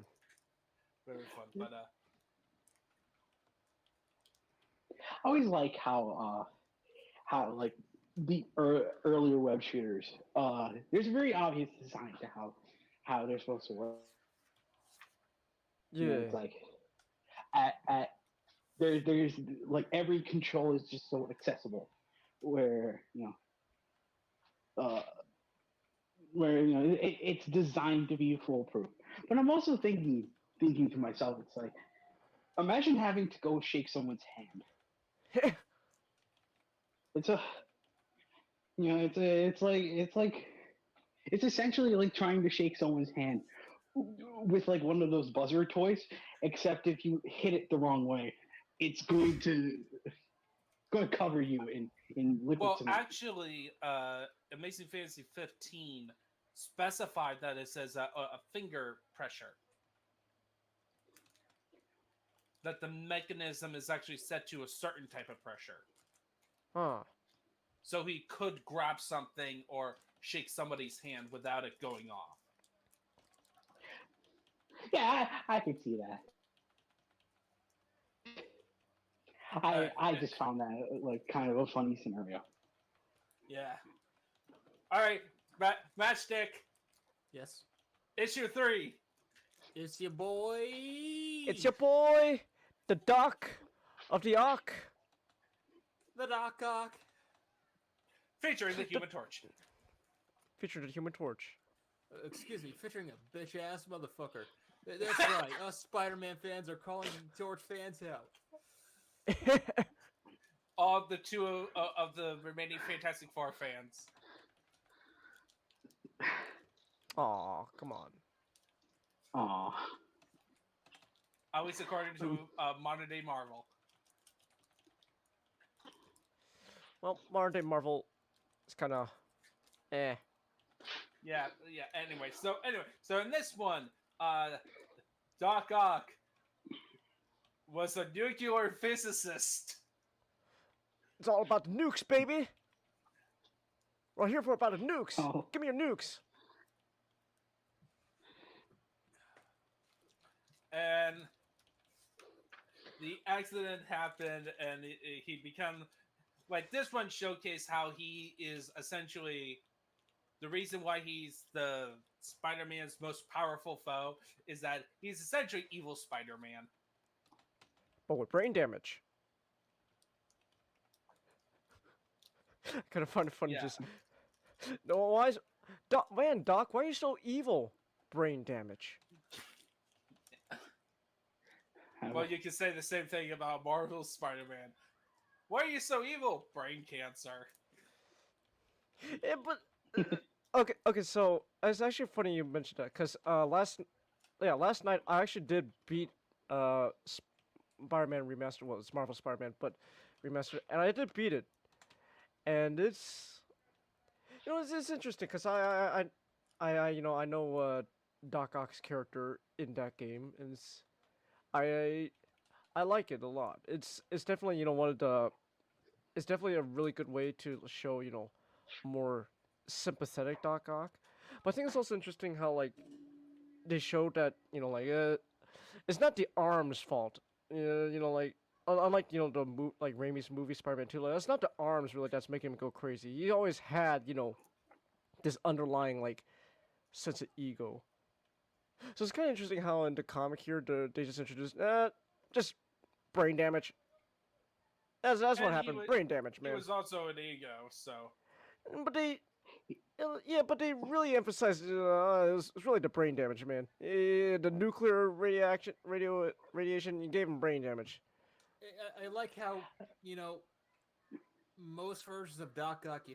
Very fun. But I always like how like the earlier web shooters. There's a very obvious design to how they're supposed to work. You know, Yeah. it's like at there's like every control is just so accessible, where it's designed to be foolproof. But I'm also thinking to myself, it's like, imagine having to go shake someone's hand. It's a it's essentially like trying to shake someone's hand with like one of those buzzer toys, except if you hit it the wrong way, it's going to cover you in liquid well, cement. actually, Amazing Fantasy 15 specified that it says a finger pressure. That the mechanism is actually set to a certain type of pressure. Huh. So he could grab something or shake somebody's hand without it going off. Yeah, I could see that. I just found that like kind of a funny scenario. Yeah. All right, Matchstick, Yes. issue 3. It's your boy. It's your boy, the Doc of the Ark. the Doc Ock. Featuring the Human Torch. Featured the Human Torch. Excuse me, featuring a bitch ass motherfucker. That's right. Us Spider-Man fans are calling Torch fans out. All the two of the remaining Fantastic Four fans. Aw, come on. Aw. At least according to modern day Marvel. Well, modern day Marvel is kind of, eh. Yeah. Anyway, so in this one, Doc Ock was a nuclear physicist. It's all about the nukes, baby. We're here for about the nukes. Oh. Give me your nukes. And the accident happened, and he become like this one showcased how he is essentially the reason why he's the Spider-Man's most powerful foe is that he's essentially evil Spider-Man. But with brain damage. Kind of find it funny Yeah. just. No, why is Doc? Man, Doc, why are you so evil? Brain damage. Well, you can say the same thing about Marvel's Spider-Man. Why are you so evil? Brain cancer. Yeah, but okay. So it's actually funny you mentioned that because last night I actually did beat Spider-Man remastered. Well, it's Marvel Spider-Man, but remastered, and I did beat it, and it's it's interesting because I know Doc Ock's character in that game, and I like it a lot. It's definitely one of the. It's definitely a really good way to show more sympathetic Doc Ock. But I think it's also interesting how like they showed that it's not the arm's fault. Like unlike like Raimi's movie Spider-Man 2, like, it's not the arms really that's making him go crazy. He always had this underlying like sense of ego. So it's kind of interesting how in the comic here they just introduced just brain damage. That's what And he happened. was- Brain damage, He man. was also an ego, so But they really emphasized it was really the brain damage, man. The nuclear radiation gave him brain damage. I like how, most versions of Doc Ock,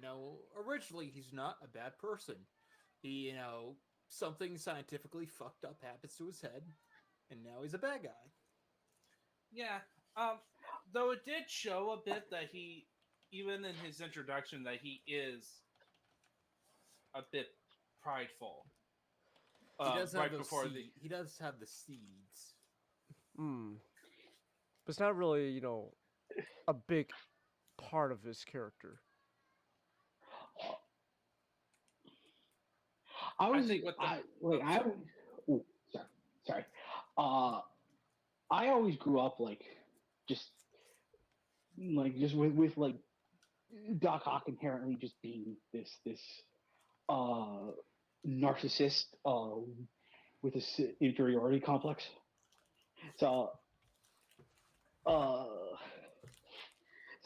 originally he's not a bad person. He, something scientifically fucked up happens to his head, and now he's a bad guy. yeah. Though it did show a bit that he, even in his introduction, that he is a bit prideful. He does have right those before he does have the seeds. Hmm. But it's not really, a big part of his character. I think with the- sorry. I always grew up just with like Doc Ock inherently just being this narcissist with this inferiority complex. So so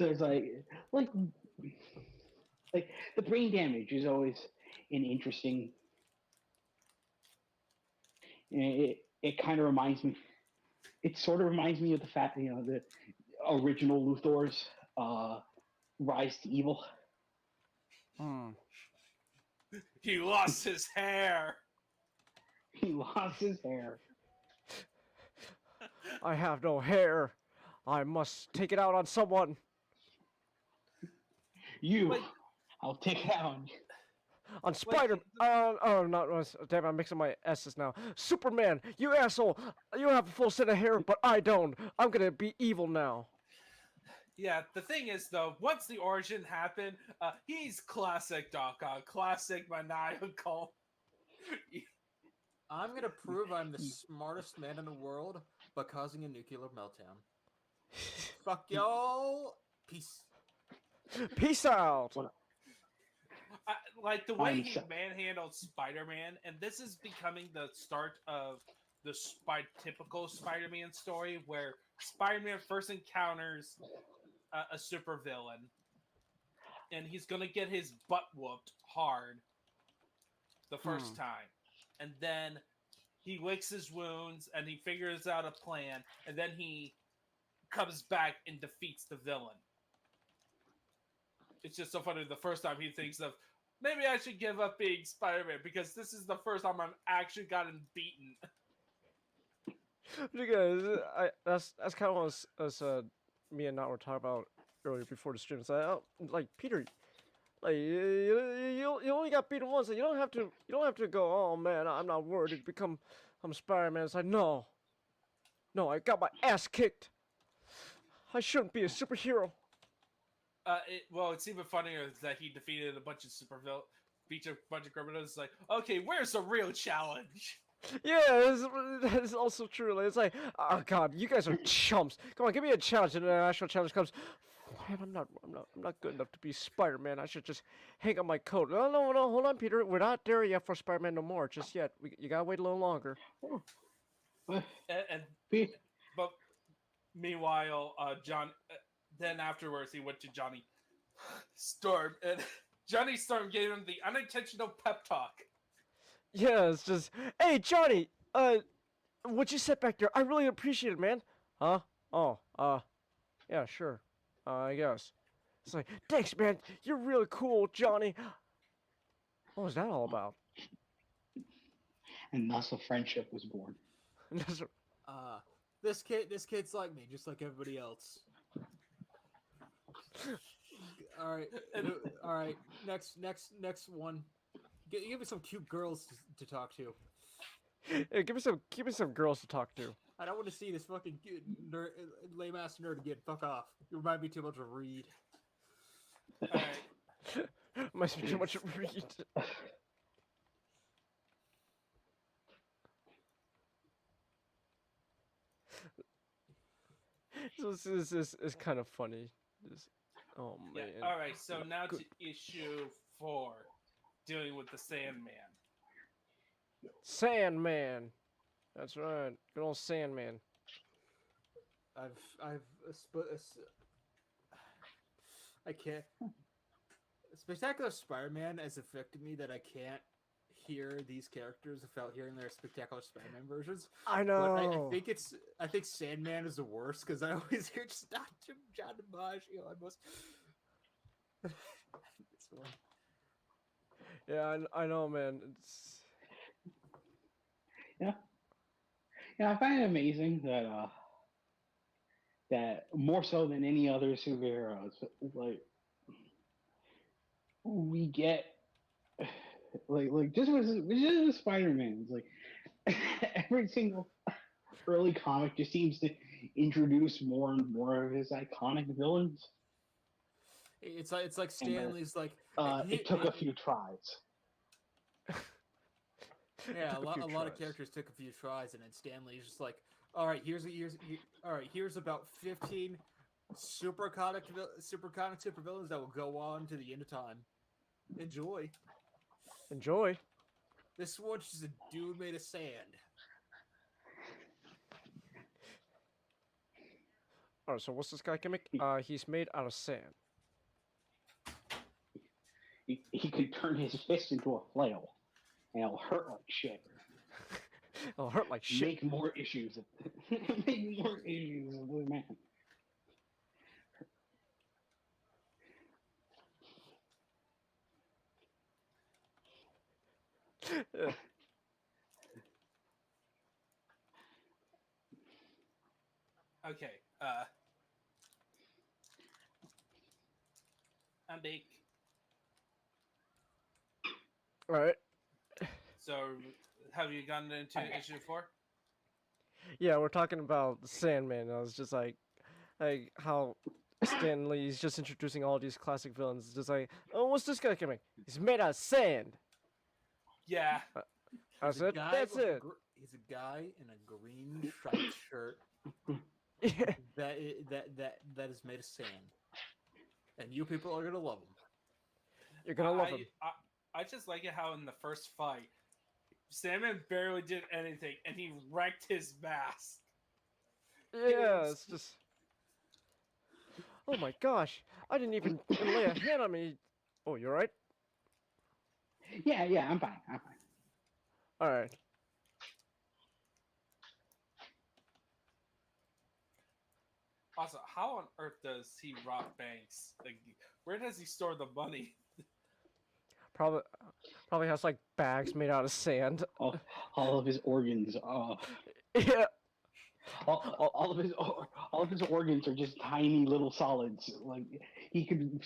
it's like the brain damage is always an interesting. It kind of reminds me. It sort of reminds me of the fact the original Luthor's rise to evil. Hmm. he lost his hair. He lost his hair. I have no hair. I must take it out on someone. Wait. I'll take it out on you. On Spider. Damn! I'm mixing my S's now. Superman, you asshole! You have a full set of hair, but I don't. I'm gonna be evil now. Yeah, the thing is though, once the origin happened, he's classic Doc Ock, classic maniacal. I'm gonna prove I'm the smartest man in the world by causing a nuclear meltdown. Fuck y'all. Peace. Peace out. Like the way I'm he so- manhandled Spider-Man, and this is becoming the start of the typical Spider-Man story, where Spider-Man first encounters a supervillain, and he's gonna get his butt whooped hard the first time, and then he licks his wounds, and he figures out a plan, and then he comes back and defeats the villain. It's just so funny. The first time he thinks of, maybe I should give up being Spider-Man because this is the first time I've actually gotten beaten. Because that's kind of what us me and Nat were talking about earlier before the stream. It's like Peter, like you only got beaten once, and you don't have to go. Oh man, I'm not worried to become I'm Spider-Man. It's like no, I got my ass kicked. I shouldn't be a superhero. It's even funnier that he defeated a bunch of beat a bunch of criminals. It's like, okay, where's the real challenge? Yeah, that's also true. Like, it's like, oh god, you guys are chumps. Come on, give me a challenge, and the actual challenge comes. Man, I'm not good enough to be Spider-Man. I should just hang up my coat. No, hold on, Peter. We're not there yet for Spider-Man no more, just yet. You gotta wait a little longer. But meanwhile, John. Then afterwards, he went to Johnny Storm, and Johnny Storm gave him the unintentional pep talk. Yeah, it's just, hey, Johnny, what you said back there, I really appreciate it, man. Huh? Oh, yeah, sure. I guess. It's like, thanks, man. You're really cool, Johnny. What was that all about? And thus a friendship was born. This kid's like me, just like everybody else. All right. Next one. Give me some cute girls to talk to. Yeah, give me some girls to talk to. I don't want to see this fucking lame ass nerd again. Fuck off. You remind me too much of Reed. Alright. Must be too much to read. So this is kind of funny. Oh man. Yeah. All right. So now to issue 4, dealing with the Sandman. Sandman. That's right. Good old Sandman. I can't. Spectacular Spider-Man has affected me that I can't hear these characters without hearing their Spectacular Spider-Man versions. I But I know. think Sandman is the worst because I always hear just not John DiMaggio. I must. It's one. Yeah, I know, man. It's Yeah, yeah. I find it amazing that that more so than any other superheroes, like we get like just with Spider-Man, it's like every single early comic just seems to introduce more and more of his iconic villains, It's like and Stanley's like "Hey, it took a few tries. yeah, took a few lot of tries. characters took a few tries, and then Stanley's just like, all right, here's about 15 super villains that will go on to the end of time. Enjoy. Enjoy. This one's just a dude made of sand. All right. So what's this guy gimmick? He's made out of sand. He could turn his fist into a flail, and it'll hurt like shit. It'll hurt like shit. Make more issues. Make more issues of the man. Yeah. Okay. I'm Bake. All right. So, have you gotten into issue 4? Yeah, we're talking about the Sandman. I was just like how Stanley's just introducing all these classic villains. It's just like, oh, what's this guy gimmick? He's made out of sand. Yeah. That's He's a it. guy That's with a it. He's a guy in a green striped shirt Yeah. that is made of sand, and you people are gonna love him. You're gonna love him. I just like it how in the first fight, Sandman barely did anything, and he wrecked his mask. Yeah, it's just. Oh my gosh! I didn't even lay a hand on me. Oh, you're right. Yeah, I'm fine. All right. Also, how on earth does he rob banks? Like, where does he store the money? Probably has like bags made out of sand. All of his organs. Yeah. All of his organs are just tiny little solids. Like he could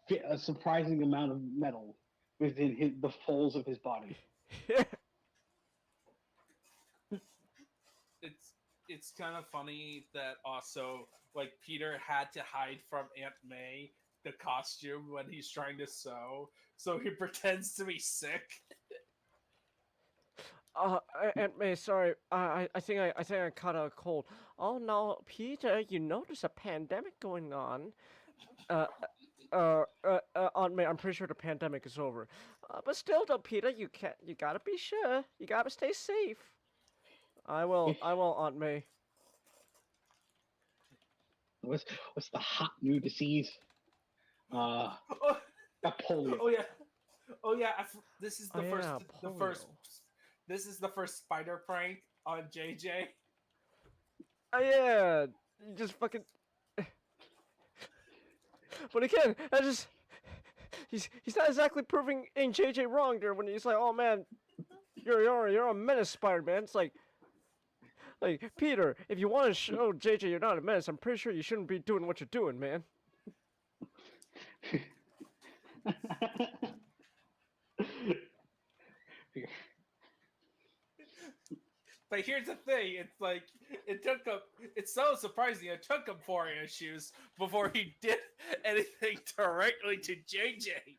fit a surprising amount of metal within the folds of his body. It's kind of funny that also like Peter had to hide from Aunt May the costume when he's trying to sew, so he pretends to be sick. Aunt May, sorry. I think I caught a cold. Oh no, Peter, you know there's a pandemic going on. Aunt May, I'm pretty sure the pandemic is over. But still, though, Peter, you gotta be sure. You gotta stay safe. I will, Aunt May. What's the hot new disease? Oh, Polio. oh yeah. This is the Yeah, first. polio. This is the first spider prank on JJ. Oh yeah, you just fucking. But again, he's not exactly proving Aunt JJ wrong there when he's like, oh man, you're a menace, Spider-Man. It's like Peter, if you want to show JJ you're not a menace, I'm pretty sure you shouldn't be doing what you're doing, man. But here's the thing: it's like it took him. It's so surprising. It took him 4 issues before he did anything directly to JJ.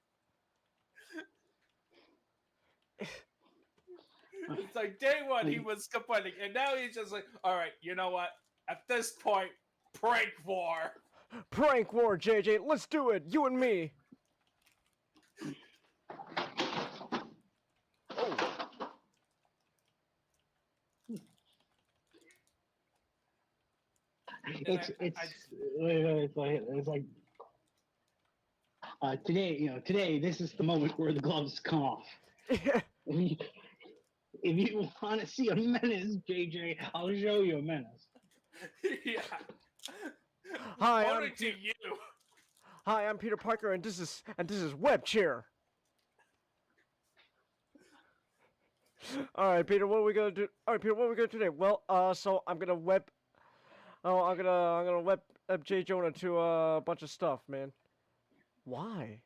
It's like day one he was complaining, and now he's just like, "All right, you know what? At this point, prank war." Prank war, JJ. Let's do it. You and me. Oh. It's like today this is the moment where the gloves come off. Yeah. If you want to see a menace, JJ, I'll show you a menace. Yeah. Hi, Only to you. Hi, I'm Peter Parker, and this is Web Chair. All right, Peter, what are we gonna do? All right, Peter, what are we gonna do today? Well, so I'm gonna web J. Jonah to a bunch of stuff, man. Why?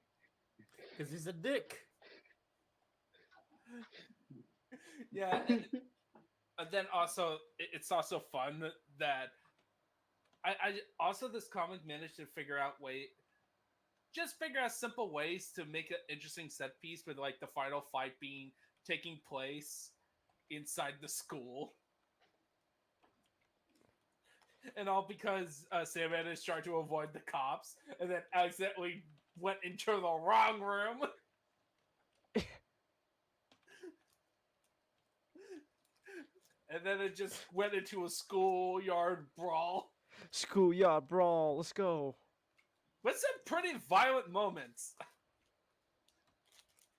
Because he's a dick. Yeah. And then also, it's also fun that I also this comic managed to figure out simple ways to make an interesting set piece with like the final fight taking place inside the school. And all because Sandman is trying to avoid the cops and then accidentally went into the wrong room. And then it just went into a schoolyard brawl. Schoolyard brawl, let's go. With some pretty violent moments.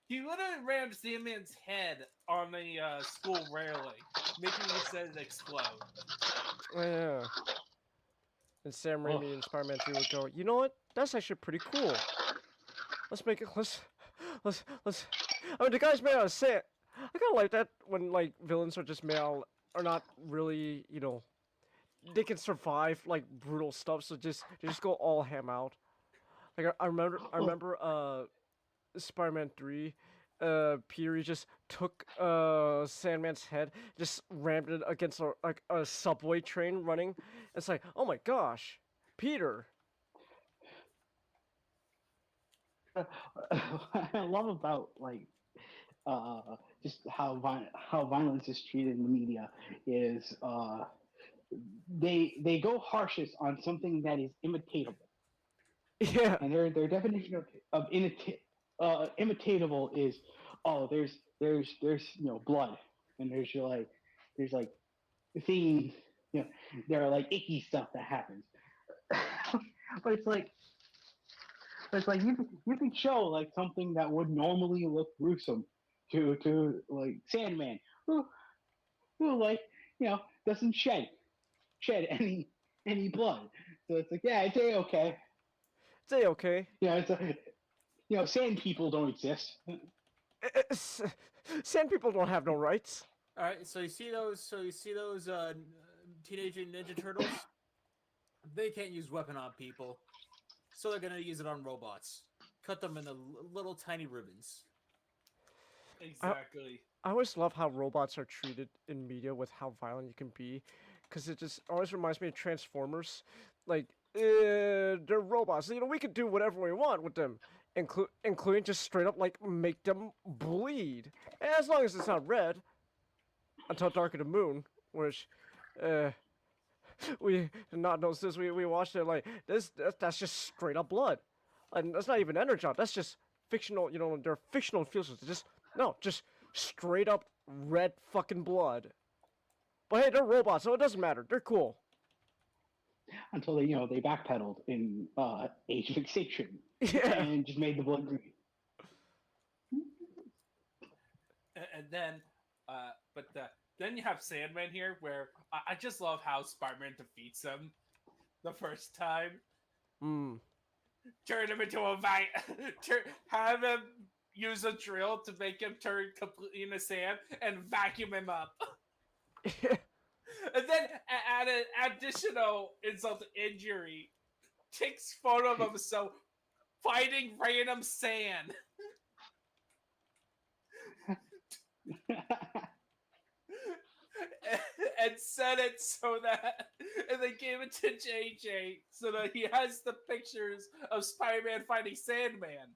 He literally rammed Sandman's head on the school railing, making his head explode. Oh, yeah. And Sam Raimi and Spider-Man 3 would go, you know what? That's actually pretty cool. Let's make it, let's, I mean, the guy's made out of sand. I kind of like that when, like, villains are just made out, are not really, you know, they can survive, like, brutal stuff, so they just go all ham out. Like, I remember, Spider-Man 3, Peter just took Sandman's head, just rammed it against a subway train running. It's like, oh my gosh, Peter. What I love about like just how violence is treated in the media is they go harshest on something that is imitatable. Yeah. And their definition of imitatable is, oh, there's blood, and there's like things, there are like icky stuff that happens. but it's like you can show like something that would normally look gruesome to like Sandman, who like doesn't shed any blood. So it's like, yeah, it's okay. It's okay. It's sand people don't exist. Sand people don't have no rights. All right, so you see those Teenage Mutant Ninja Turtles? They can't use weapon on people, so they're gonna use it on robots. Cut them into little tiny ribbons. Exactly. I always love how robots are treated in media with how violent you can be, because it just always reminds me of Transformers. Like, they're robots. We can do whatever we want with them, including just straight up like make them bleed, and as long as it's not red. Until Dark of the Moon, which, we did not notice this. We watched it like that's just straight up blood, and that's not even energon. That's just fictional. They're fictional feels. Just straight up red fucking blood. But hey, they're robots, so it doesn't matter. They're cool. Until they backpedaled in Age of Extinction, Yeah. and just made the blood green. And then, then you have Sandman here, where I just love how Spider-Man defeats him the first time. Turn him into a have him use a drill to make him turn completely into sand and vacuum him up. And then add an additional insult to injury. Takes photo of himself fighting random sand. And said it so that, and they gave it to JJ so that he has the pictures of Spider-Man fighting Sandman.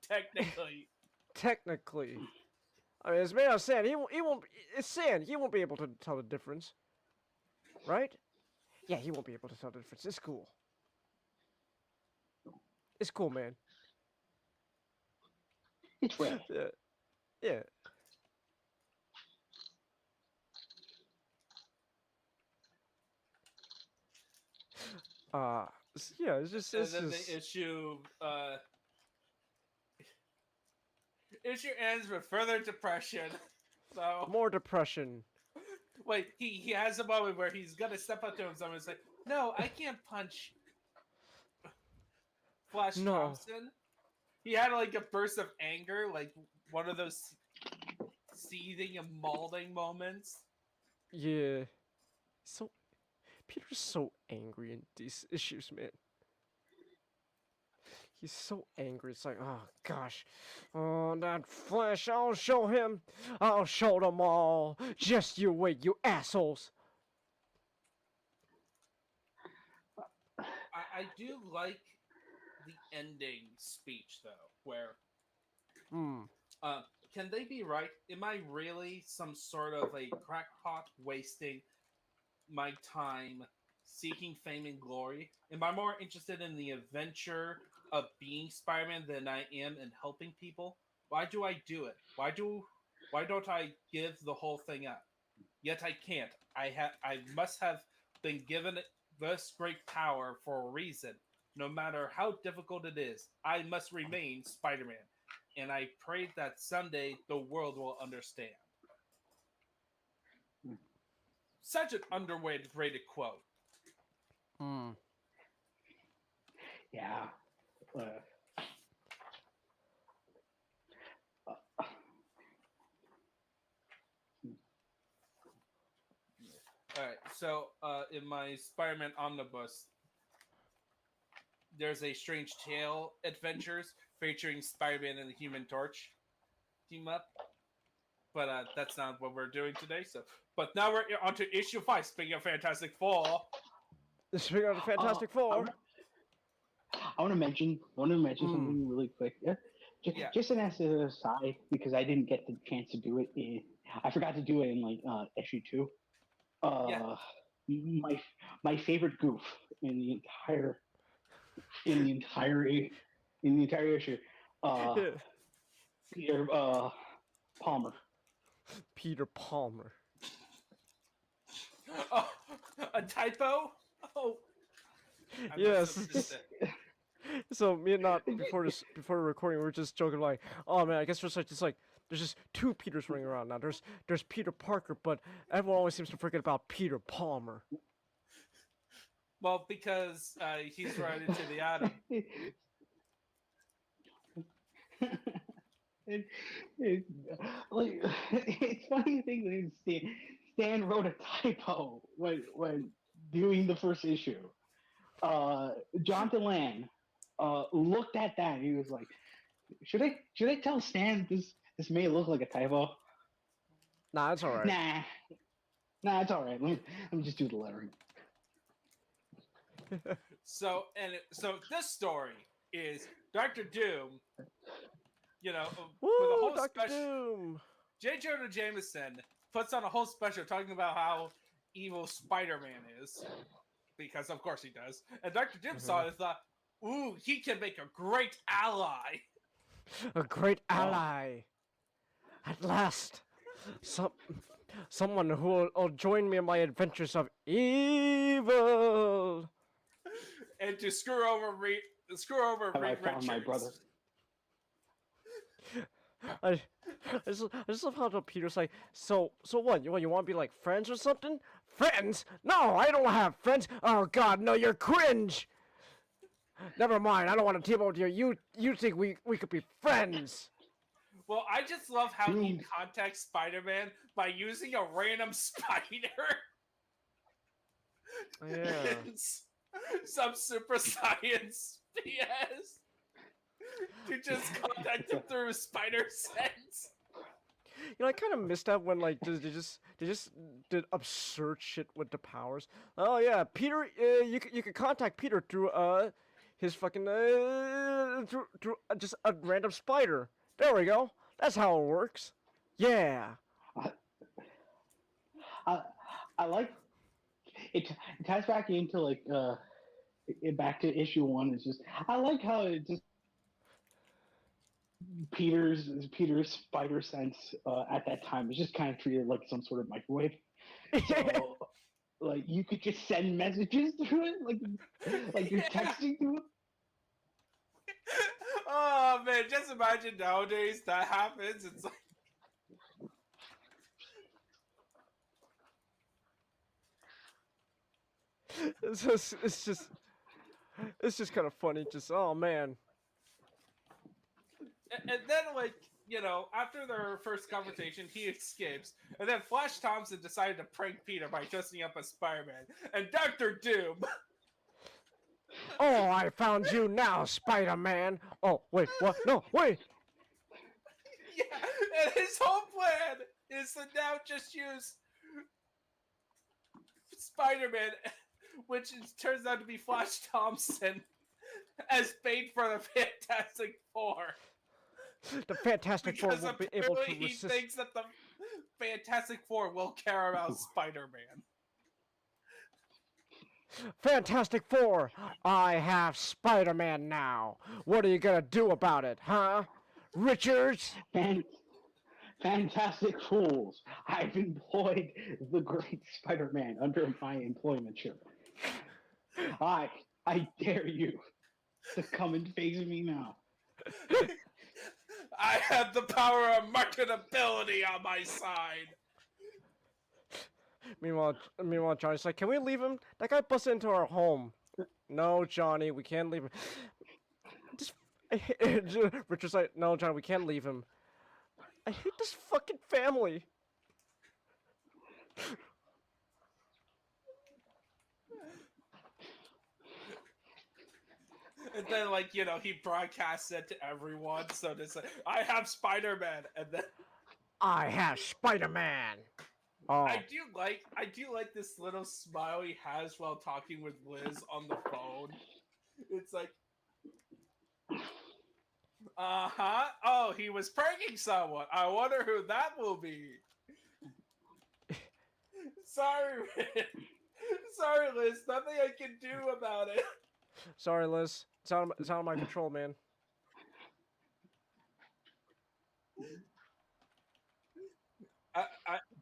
Technically. Technically. I mean, it's made out of sand. He won't. It's sand. He won't be able to tell the difference, right? Yeah, he won't be able to tell the difference. It's cool. It's cool, man. It's red. Yeah. Yeah, it's just. And then they issue issue ends with further depression. So More depression. wait, he has a moment where he's gonna step up to himself and say, "No, I can't punch Flash No. Thompson." He had like a burst of anger, like one of those seething and mauling moments. Yeah. So Peter's so angry in these issues, man. He's so angry. It's like, oh gosh, oh that Flash! I'll show him. I'll show them all. Just you wait, you assholes. I do like the ending speech though, where Hmm. can they be right? Am I really some sort of a crackpot wasting my time seeking fame and glory? Am I more interested in the adventure of being Spider-Man than I am in helping people? Why do I do it? Why don't I give the whole thing up? Yet I can't. I must have been given this great power for a reason. No matter how difficult it is, I must remain Spider-Man. And I pray that someday the world will understand. Such an underrated quote. Hmm. Yeah. Alright, so in my Spider-Man omnibus, there's a Strange Tale adventures featuring Spider-Man and the Human Torch team up. But that's not what we're doing today. But now we're on to issue 5, speaking of Fantastic Four. Speaking of the Fantastic Four. I want to mention something really quick. Yeah. Just an aside, because I didn't get the chance to do it. I forgot to do it in like issue 2. Yeah. My favorite goof in the entire issue. Peter Palmer. Peter Palmer. Oh, a typo? Oh. I Yes. must have missed it. So me and not before the recording, we were just joking like, oh man, I guess there's just 2 Peters running around now. There's Peter Parker, but everyone always seems to forget about Peter Palmer. Well, because he's right into the atom. It's funny to think that Stan wrote a typo when doing the first issue. Jonathan Land looked at that and he was like, should I tell Stan this may look like a typo? Nah, it's alright. Nah, it's alright. Let me just do the lettering. So this story is Dr. Doom, with a Woo, whole Dr. special. Doom. J. Jonah Jameson puts on a whole special talking about how evil Spider-Man is, because of course he does. And Dr. Doom saw it and thought, ooh, he can make a great ally. A great ally. At last, someone who will join me in my adventures of evil. And to screw over Reed I found Richards. my brother. I just love how Peter's like, so what? You want to be like friends or something? Friends? No, I don't have friends. Oh God, no, you're cringe. Never mind, I don't want to team up with you. You think we could be friends? Well, I just love how he contacts Spider-Man by using a random spider. Yeah. Some super science BS. To just contact him through spider sense. You know, I kind of missed out when like they just did absurd shit with the powers. Oh yeah, Peter, you could contact Peter through his fucking through just a random spider. There we go. That's how it works. Yeah. I like it. It ties back into like back to issue 1. It's just I like how it just Peter's spider sense at that time was just kind of treated like some sort of microwave. So like you could just send messages through it, like you're texting to it. Oh Oh man, just imagine nowadays that happens. It's like, it's just kind of funny. Just oh man. and then like after their first confrontation, he escapes, and then Flash Thompson decided to prank Peter by dressing up as Spider-Man, and Doctor Doom. Oh, I found you now, Spider-Man. Oh wait, what? No, wait. Yeah, and his whole plan is to now just use Spider-Man, which turns out to be Flash Thompson, as bait for the Fantastic Four. The Fantastic Four Because will be able to apparently he resist. thinks that the Fantastic Four will care about Spider-Man. Fantastic Four, I have Spider-Man now. What are you gonna do about it, huh? Richards? Fantastic fools! I've employed the great Spider-Man under my employmentship. I dare you to come and face me now. I have the power of marketability on my side. Meanwhile, Johnny's like, can we leave him? That guy busted into our home. No, Johnny, we can't leave him. Richard's like, no, Johnny, we can't leave him. I hate this fucking family. And then, he broadcasts it to everyone. So it's like, I have Spider-Man, and then I have Spider-Man. Oh. I do like this little smile he has while talking with Liz on the phone. It's like, oh, he was pranking someone. I wonder who that will be. Sorry, sorry, Liz. Nothing I can do about it. Sorry, Liz. It's out of my control, man.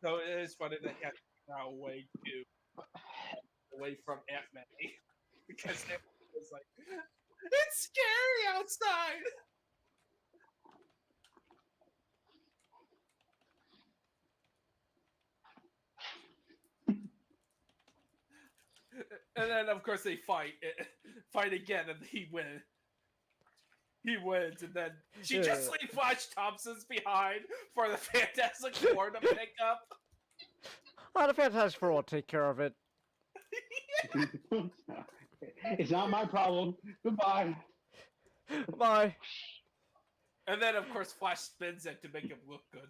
Though it is funny that he had to get away from Aunt May, because it was like, it's scary outside. And then, of course, they fight again, and he wins. He wins, and then she just leaves Flash Thompson's behind for the Fantastic Four to pick up. Oh, the Fantastic Four will take care of it. It's not my problem. Goodbye. Bye. And then, of course, Flash spins it to make him look good.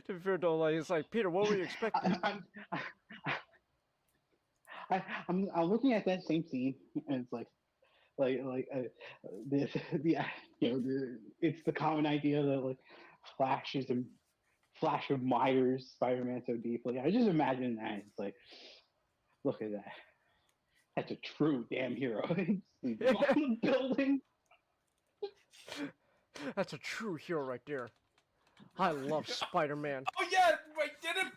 To be fair, though, it's like, Peter, what were you expecting? I'm looking at that same scene, and it's it's the common idea that Flash admires Spider-Man so deeply. I just imagine that it's like, look at that. That's a true damn hero. On the building. That's a true hero right there. I love Spider-Man. Oh yeah, wait, didn't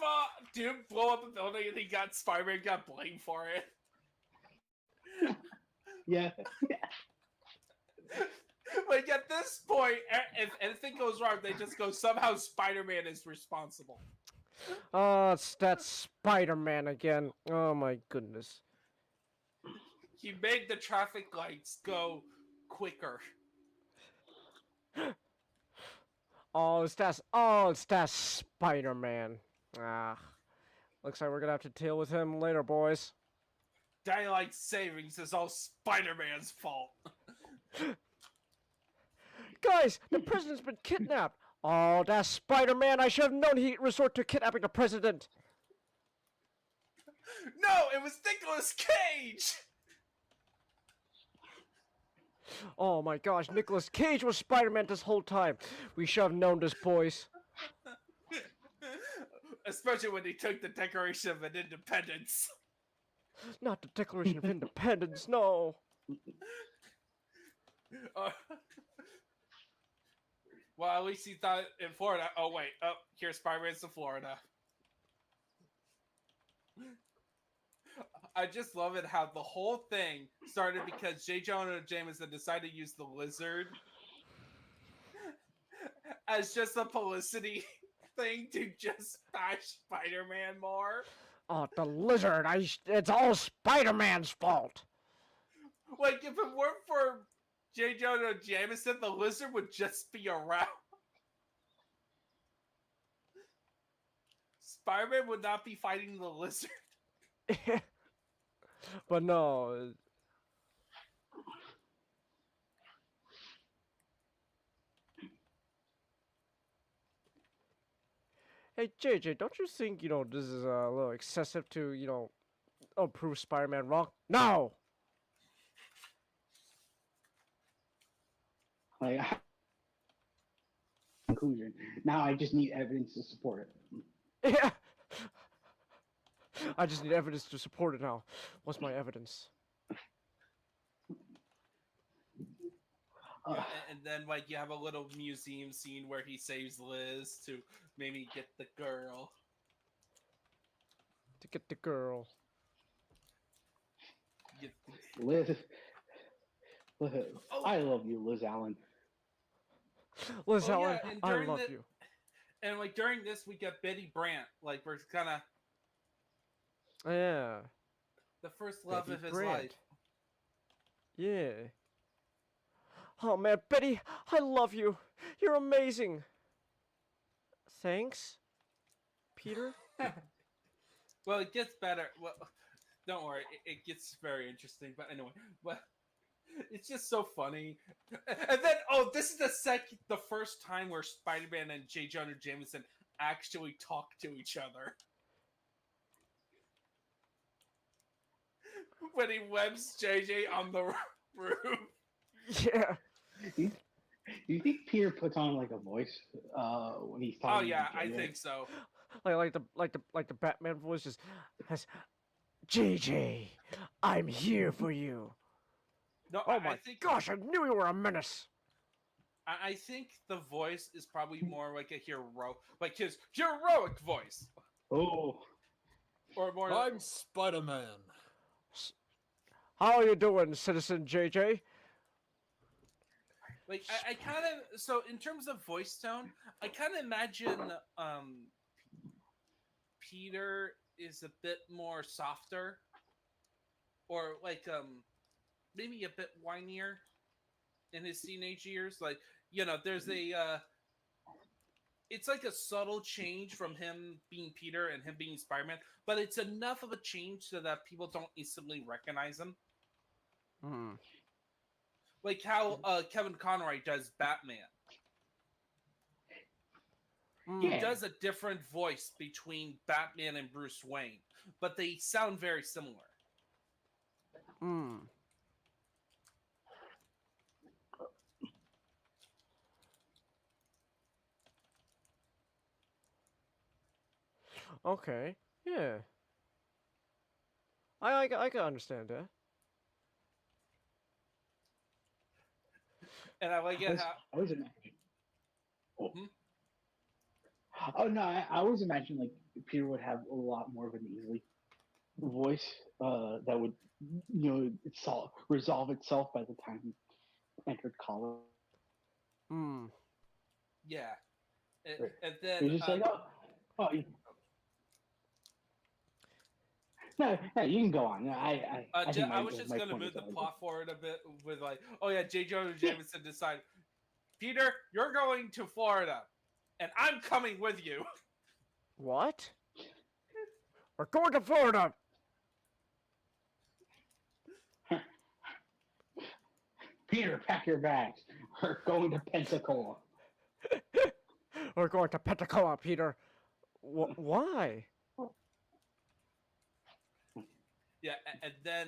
Doom blow up a building and Spider-Man got blamed for it? Yeah. Like at this point, if anything goes wrong, they just go, somehow Spider-Man is responsible. Oh, that's Spider-Man again. Oh my goodness. He made the traffic lights go quicker. Oh, it's that Spider-Man. Looks like we're gonna have to deal with him later, boys. Daylight savings is all Spider-Man's fault. Guys, the president's been kidnapped. Oh, that's Spider-Man. I should have known he'd resort to kidnapping the president. No, it was Nicolas Cage! Oh my gosh, Nicolas Cage was Spider-Man this whole time. We should have known this, boys. Especially when he took the Declaration of Independence. Not the Declaration of Independence, no. Well, at least he thought in Florida. Oh, wait. Oh, here's Spider-Man's in Florida. I just love it how the whole thing started because J. Jonah Jameson decided to use the lizard as just a publicity thing to just bash Spider-Man more. Oh, the lizard! It's all Spider-Man's fault. Like, if it weren't for J. Jonah Jameson, the lizard would just be around. Spider-Man would not be fighting the lizard. But no. Hey, JJ, don't you think, this is a little excessive to, prove Spider-Man wrong? No! Like, conclusion. Now I just need evidence to support it. Yeah! I just need evidence to support it now. What's my evidence? And then, like, you have a little museum scene where he saves Liz to maybe get the girl. To get the girl. Liz, I love you, Liz Allen. Liz Oh, Allen, yeah, and I during love the- you. And, like, during this, we get Betty Brant. Like, we're kind of Yeah. the first love Betty of his Brant. life. Yeah. Oh man, Betty, I love you. You're amazing. Thanks, Peter. Well, it gets better. Well, don't worry, it gets very interesting. But anyway, but it's just so funny. And then, this is the first time where Spider-Man and J. Jonah Jameson actually talk to each other. When he webs JJ on the roof. Yeah. Do you think Peter puts on like a voice when he's talking? Oh yeah, to I JJ? think so. Like the Batman voice just has JJ, I'm here for you. No, Oh I my think gosh, I knew you were a menace. I think the voice is probably more like a hero, like his heroic voice, Oh, or more. I'm Spider-Man. How are you doing, Citizen JJ? Like I kind of, so in terms of voice tone, I kind of imagine Peter is a bit more softer, or like maybe a bit whinier in his teenage years. Like, there's a it's like a subtle change from him being Peter and him being Spider-Man, but it's enough of a change so that people don't instantly recognize him. Hmm. Like how Kevin Conroy does Batman. He Yeah. does a different voice between Batman and Bruce Wayne, but they sound very similar. Hmm. Okay. Yeah. I can understand that. And I like I it was, how I was imagining. Oh. Hmm? Oh no, I always imagined like Peter would have a lot more of an easily voice that would, resolve itself by the time he entered college. Hmm. yeah. And, Right. and then He's just like, no, you can go on. I think I was just my gonna point move is the valid. plot forward a bit with like, oh yeah, J. Jonah Jameson decided, Peter, you're going to Florida, and I'm coming with you. What? We're going to Florida. Peter, pack your bags. We're going to Pensacola. We're going to Pensacola, Peter. Why? Yeah, and then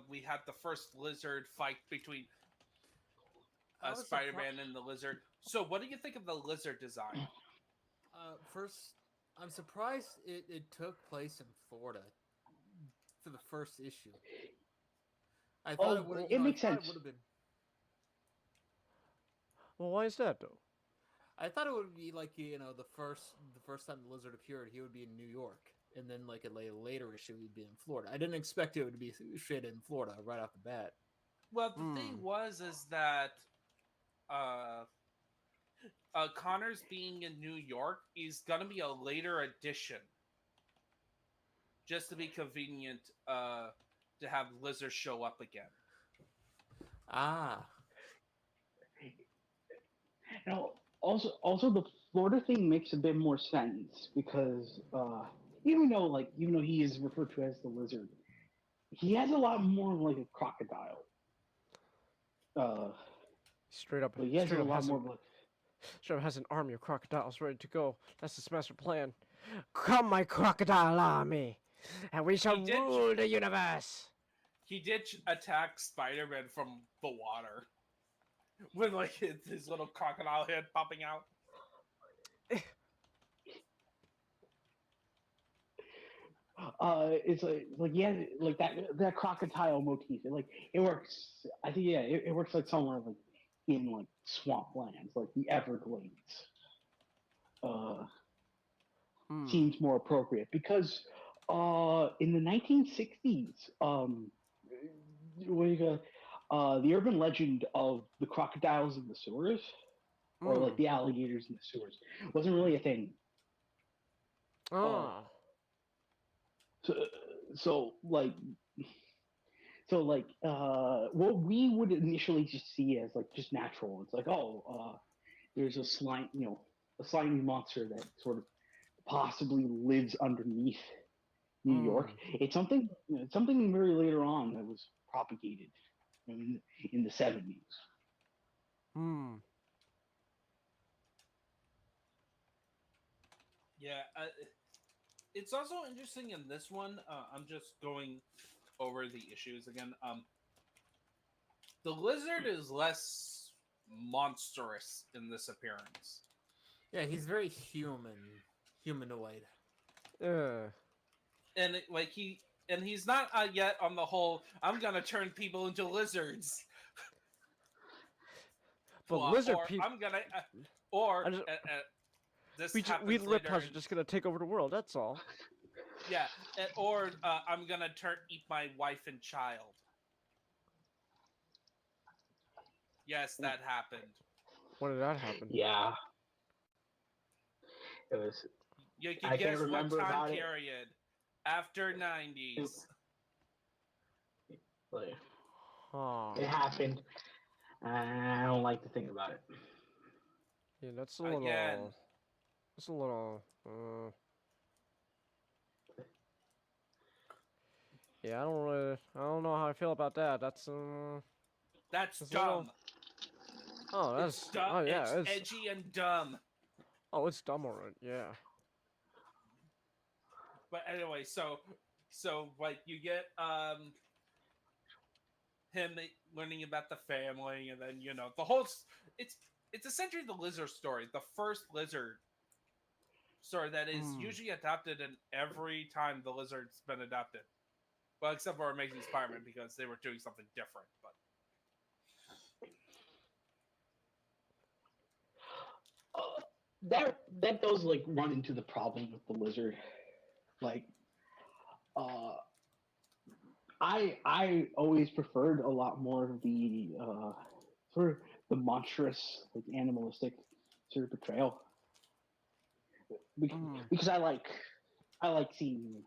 we had the first lizard fight between I was Spider-Man and the lizard. So, what do you think of the lizard design? First, I'm surprised it took place in Florida for the first issue. I thought it would. it makes sense. It would have been. Well, why is that though? I thought it would be like the first time the lizard appeared, he would be in New York. and then like a later issue he'd be in Florida. I didn't expect it would be straight in Florida right off the bat. Well, the thing is that uh, Connor's being in New York is gonna be a later addition, just to be convenient to have Lizard show up again. Ah, Now, also the Florida thing makes a bit more sense because even though he is referred to as the lizard, he has a lot more like a crocodile. Straight up, He has straight a up lot has more. straight up has an army of crocodiles ready to go. That's his master plan. Come, my crocodile army, and we shall rule the universe. He did attack Spider-Man from the water with like his little crocodile head popping out. It's like yeah, like that crocodile motif. It works. I think it works like somewhere like in like swamplands, like the Everglades. Seems more appropriate because in the 1960s, what you got, the urban legend of the crocodiles in the sewers or like the alligators in the sewers wasn't really a thing. So, so like what we would initially just see as like just natural. It's like, there's a slimy monster that sort of possibly lives underneath New York. It's something very later on that was propagated in the 70s. Yeah, it's also interesting in this one. I'm just going over the issues again. The lizard is less monstrous in this appearance. yeah, he's very humanoid. And he's not yet on the whole. I'm gonna turn people into lizards. But lizard or people. I'm gonna this We happens reptiles are later. just gonna take over the world. That's all. Yeah, I'm gonna eat my wife and child. Yes, that happened. When did that happen? Yeah, it was. You can I guess can't remember what time about period after 90s. It happened. I don't like to think about it. Yeah, that's a little. Again. That's a little. Yeah, I don't know how I feel about that. That's dumb. Oh, that's it's dumb. Oh yeah, it's edgy and dumb. Oh, it's dumb, alright. Yeah. But anyway, so like you get him learning about the family, and then the whole it's essentially the lizard story, the first lizard story that is usually adapted in every time the lizard's been adapted. Well, except for Amazing Spider-Man because they were doing something different, but. That does like run into the problem with the lizard. Like, I always preferred a lot more of the sort of the monstrous, like animalistic sort of portrayal. Because I like seeing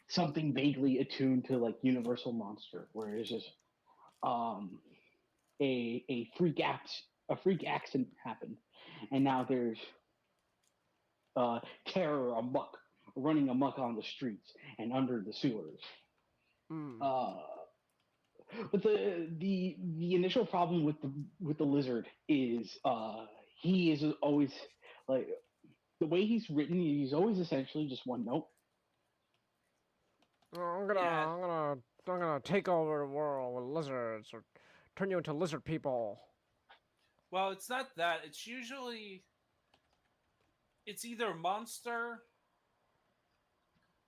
something vaguely attuned to like Universal Monster, where it's just a freak accident happened, and now there's terror running amok on the streets and under the sewers. But the initial problem with the lizard is he is always like the way he's written. He's always essentially just one note. I'm gonna take over the world with lizards or turn you into lizard people. Well, it's not that. It's either monster,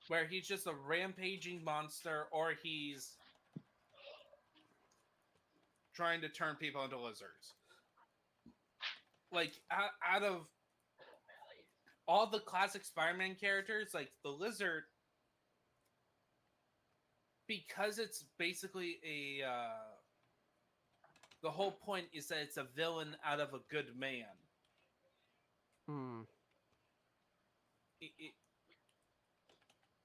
where he's just a rampaging monster, or he's trying to turn people into lizards. Like out of all the classic Spider-Man characters, like the Lizard, because it's basically the whole point is that it's a villain out of a good man. Hmm.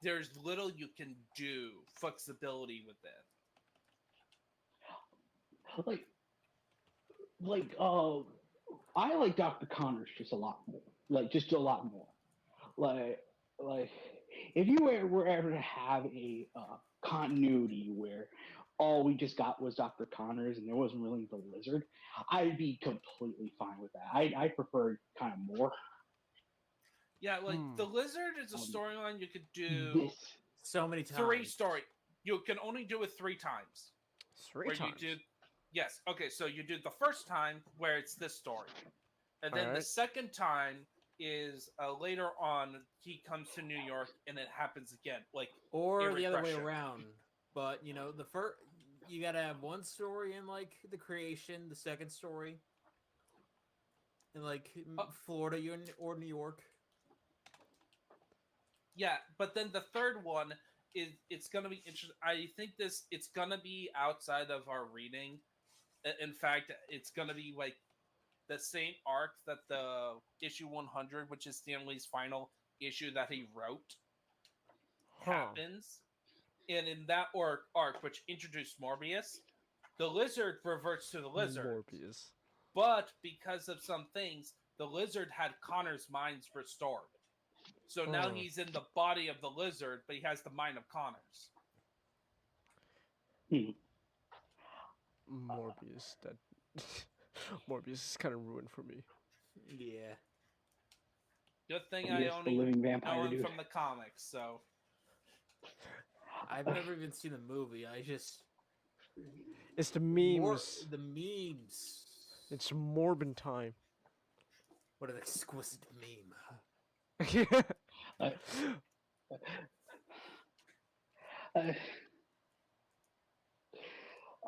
There's little you can do flexibility with it. I like Dr. Connors just a lot more. Just a lot more. Like, like if you were ever to have a continuity where all we just got was Dr. Connors and there wasn't really the Lizard, I'd be completely fine with that. I prefer kind of more. Yeah, like the Lizard is a Um, storyline you could do This So many times. 3 story. You can only do it 3 times. 3 where times. you do yes. Okay, so you do the first time where it's this story, and then the Alright. second time is later on he comes to New York and it happens again, like Or a the other way regression. around. But you know, the first you gotta have one story in like the creation, the second story in like Florida or New York. Yeah, but then the third one is it's gonna be interesting. I think it's gonna be outside of our reading. In fact, it's gonna be like the same arc that the issue 100, which is Stan Lee's final issue that he wrote, happens. And in that arc, which introduced Morbius, the Lizard reverts to the Lizard. Morbius. But because of some things, the Lizard had Connor's minds restored. So now he's in the body of the Lizard, but he has the mind of Connor's. Morbius. That Morbius is kind of ruined for me. Yeah. Good thing Yes, I the only living know vampire him dude. from the comics, so... I've never even seen the movie. I just It's the memes. the memes. It's Morbin time. What an exquisite meme. Uh,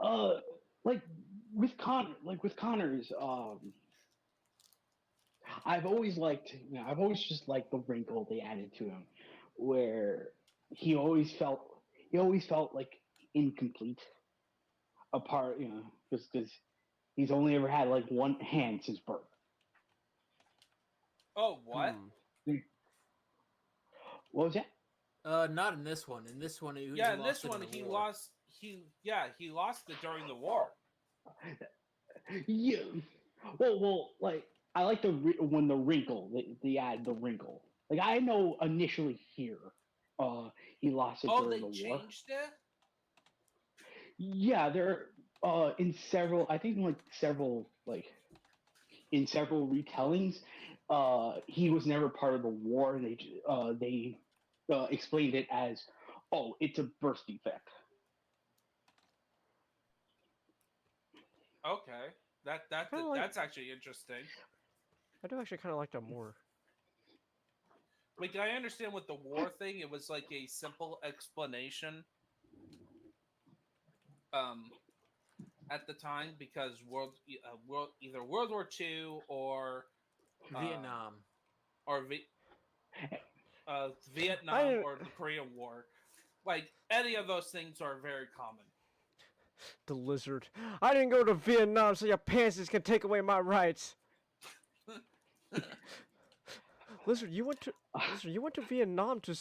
uh, like with Connors, I've always just liked the wrinkle they added to him, where he always felt like incomplete, apart, just because he's only ever had like one hand since birth. Oh, what? What was that? Not in this one. In this one, he Yeah, in lost this it one, the he war. lost... He lost it during the war. Yeah. Well, like I like when the wrinkle they add the wrinkle. Like I know initially here, he lost it Oh, during they the war. changed it? Yeah, there in several. I think in several retellings, he was never part of the war. And they explained it as, oh, it's a birth defect. Okay. That's actually interesting. I do actually kind of like that more. Like, I understand with the war thing, it was like a simple explanation at the time, because either World War II or Vietnam. or Vietnam or the Korean War. Like, any of those things are very common. The Lizard. I didn't go to Vietnam so your pansies can take away my rights. Lizard, you went to Vietnam to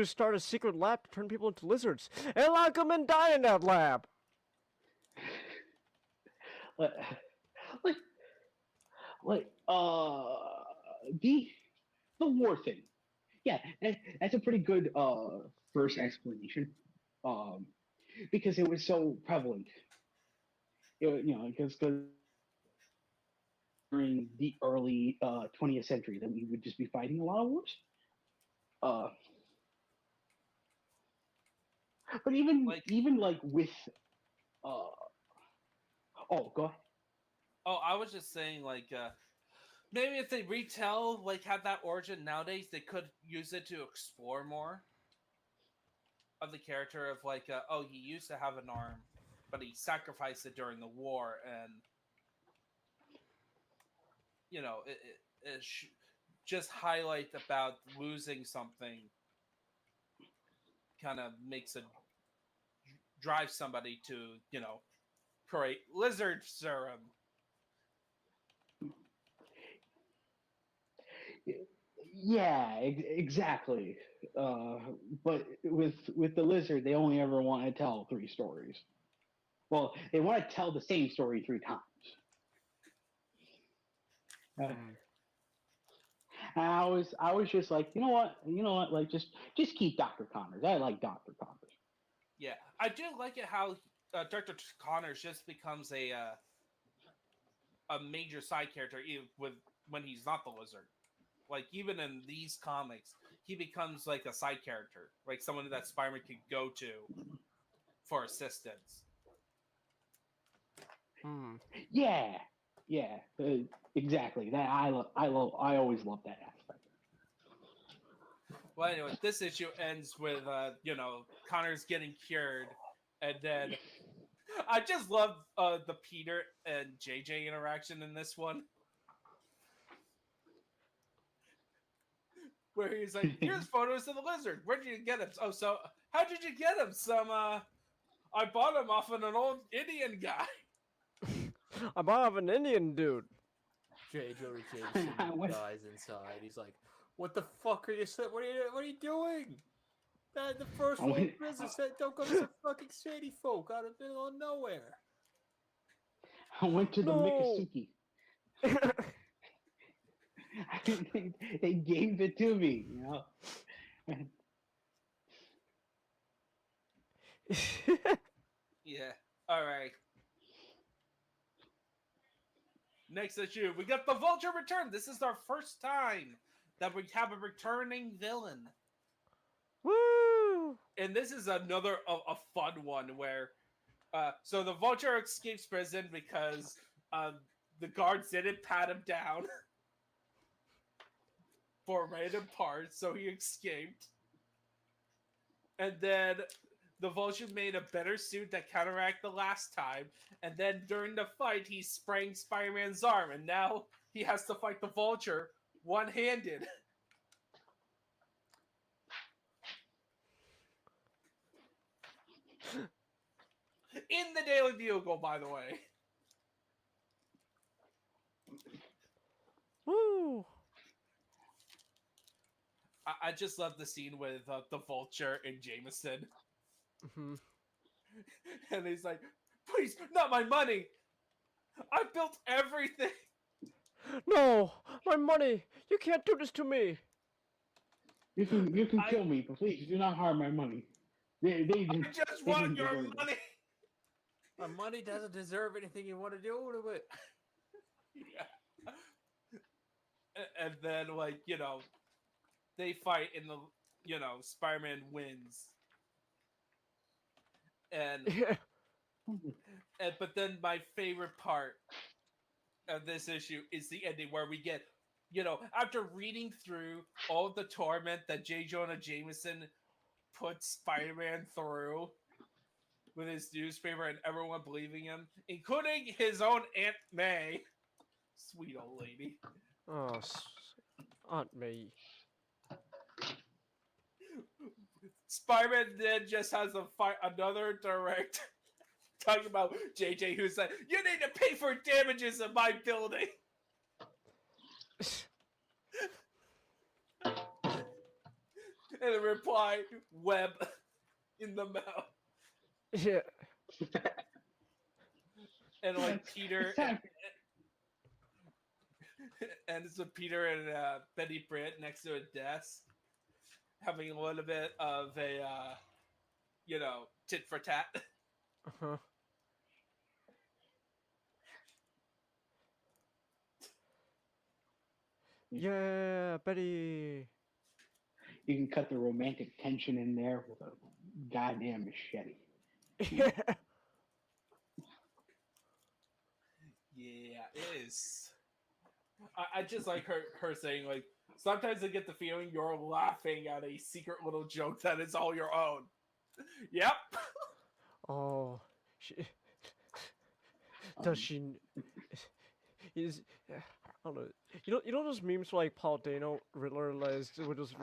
start a secret lab to turn people into lizards and lock them and die in that lab. The war thing. Yeah, that's a pretty good first explanation, because it was so prevalent. Because during the early 20th century, that we would just be fighting a lot of wars. But even with, oh, go ahead. Oh, I was just saying, like, maybe if they retell, like, have that origin nowadays, they could use it to explore more of the character of, like, oh, he used to have an arm, but he sacrificed it during the war, and, just highlight about losing something kind of makes drive somebody to, create lizard serum. Yeah, exactly. But with the lizard, they only ever want to tell 3 stories. Well, they want to tell the same story 3 times. And I was just like, you know what, like just keep Dr. Connors. I like Dr. Connors. Yeah, I do like it how Dr. Connors just becomes a major side character when he's not the lizard. Like even in these comics, he becomes like a side character, like someone that Spider-Man could go to for assistance. Yeah, exactly. That I always love that aspect. Well, anyway, this issue ends with Connors getting cured, and then I just love the Peter and JJ interaction in this one, where he's like, "Here's photos of the lizard. Where did you get him? Oh, so how did you get him? I bought him off of an old Indian guy." I bought off an Indian dude. J. Jonah Jameson dies inside. He's like, "What the fuck are you saying? What are you doing? The first rule of business said don't go to some fucking shady folk out of the middle of nowhere." I went to the Miccosukee. They gave it to me, Yeah. All right. Next issue, we got the Vulture return. This is our first time that we have a returning villain. Woo! And this is another a fun one where, so the Vulture escapes prison because the guards didn't pat him down for random parts, so he escaped. And then the Vulture made a better suit that counteracted the last time, and then during the fight, he sprang Spider-Man's arm, and now he has to fight the Vulture one-handed. In the Daily Bugle, by the way. Woo! I just love the scene with the Vulture and Jameson. Mm-hmm. And he's like, "Please, not my money! I built everything!" No! My money! You can't do this to me! You can kill me, but please do not harm my money. I just want your money! My money doesn't deserve anything you want to do to it. Yeah. And then, they fight in the, Spider-Man wins. But then my favorite part of this issue is the ending where we get, after reading through all the torment that J. Jonah Jameson put Spider-Man through with his newspaper and everyone believing him, including his own Aunt May. Sweet old lady. Oh, Aunt May. Spider-Man then just has to fight another direct talking about JJ who said, "You need to pay for damages in my building." And the reply, "Web in the mouth." Yeah. And Peter and it's with Peter and Betty Brant next to a desk, having a little bit of a tit for tat. Uh-huh. Yeah, Betty. You can cut the romantic tension in there with a goddamn machete. Yeah. Yeah, it is. I just like her saying, sometimes I get the feeling you're laughing at a secret little joke that is all your own. Yep. Oh, does she? I don't know. You know those memes where, like Paul Dano Riddler would just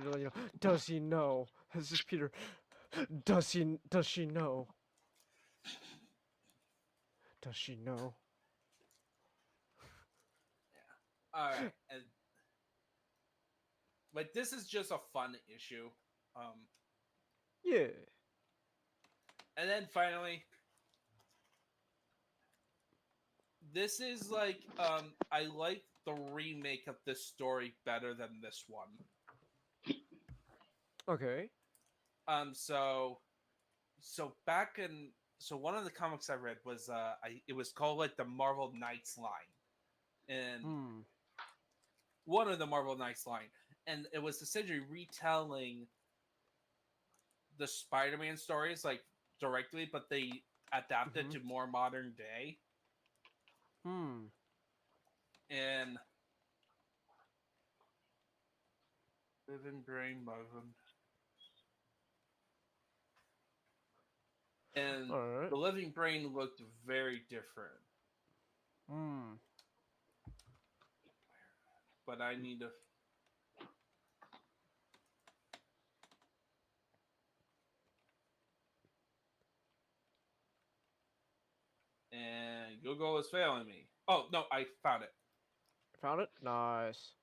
does he know? This is Peter. Does she know? Does she know? All right, and like this is just a fun issue. Yeah. And then finally, this is like I like the remake of this story better than this one. Okay. So back in one of the comics I read was it was called like the Marvel Knights line, and one of the Marvel Knights line, and it was essentially retelling the Spider-Man stories like directly, but they adapted to more modern day. And Living Brain Marvin. And Alright. the Living Brain looked very different. But I need to. And Google is failing me. Oh, no, I found it. Found it? Nice.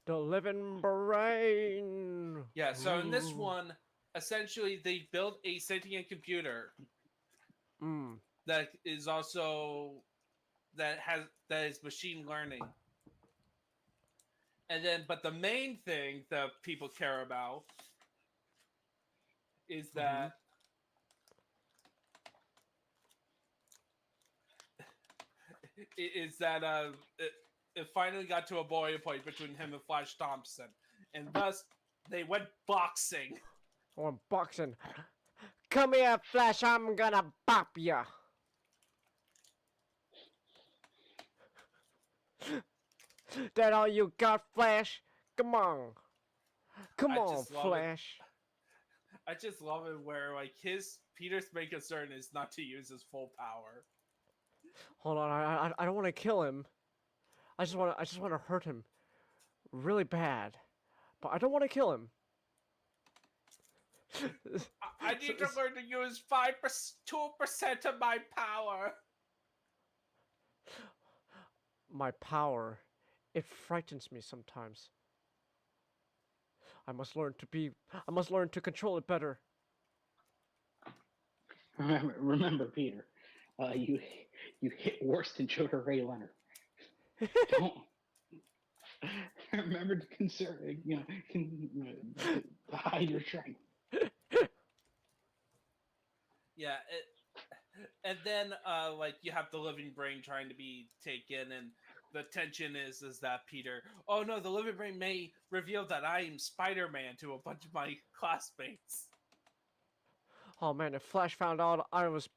The Living Brain. Yeah, so in this one, essentially they built a sentient computer that is also that is machine learning. And then but the main thing that people care about is that it finally got to a boiling point between him and Flash Thompson, and thus they went boxing. Or boxing. Come here, Flash, I'm gonna bop ya. That all you got, Flash? Come on. Come on, Flash. I just love it where like Peter's main concern is not to use his full power. Hold on, I don't want to kill him. I just want to hurt him really bad. But I don't want to kill him. I need to learn to use 2% of my power. My power, it frightens me sometimes. I must learn to control it better. Remember, Peter, you hit worse than Joker Ray Leonard. Don't remember to conserve, to hide your strength. Yeah, and then like you have the Living Brain trying to be taken, and the tension is that Peter, oh no, the Living Brain may reveal that I am Spider-Man to a bunch of my classmates. Oh man, if Flash found out I was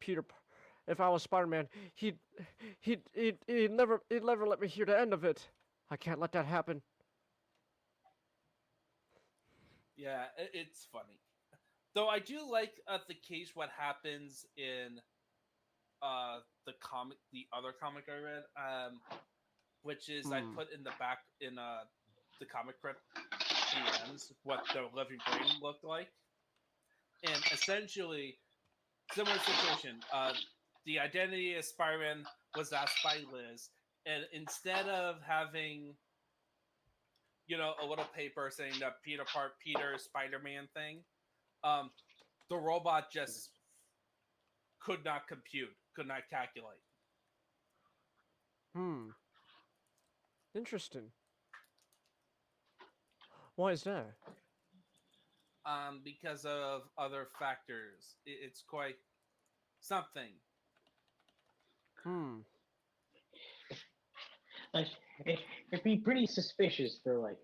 if I was Spider-Man, he'd never let me hear the end of it. I can't let that happen. Yeah, it's funny. Though I do like the case what happens in the other comic I read, which is I put in the back in the comic Crypt DMs what the Living Brain looked like, and essentially similar situation. The identity of Spider-Man was asked by Liz, and instead of having a little paper saying that Peter Spider-Man thing, the robot just could not compute, could not calculate. Interesting. Why is that? Because of other factors. It's quite something. Like, it'd be pretty suspicious for like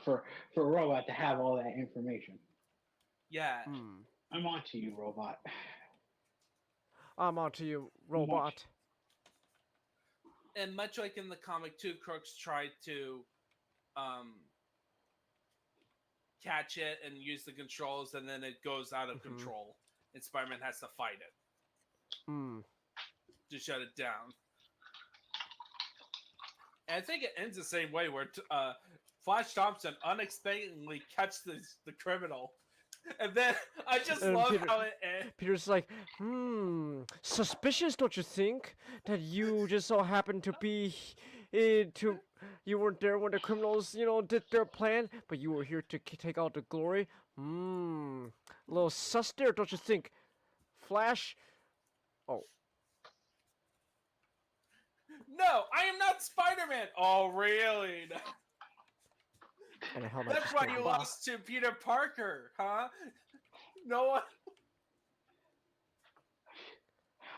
for a robot to have all that information. Yeah. I'm on to you, robot. I'm on to you, robot. And much like in the comic too, Crooks tried to catch it and use the controls, and then it goes out of control. and Spider-Man has to fight it to shut it down. And I think it ends the same way, where Flash Thompson unexpectedly catches the criminal. And then I just love how it ends. Peter's like, suspicious, don't you think? That you just so happened to be you weren't there when the criminals, did their plan, but you were here to take out the glory. A little sus there, don't you think? Flash. Oh. No, I am not Spider-Man. Oh, really? And a helmet. That's why you lost to Peter Parker, huh? No one.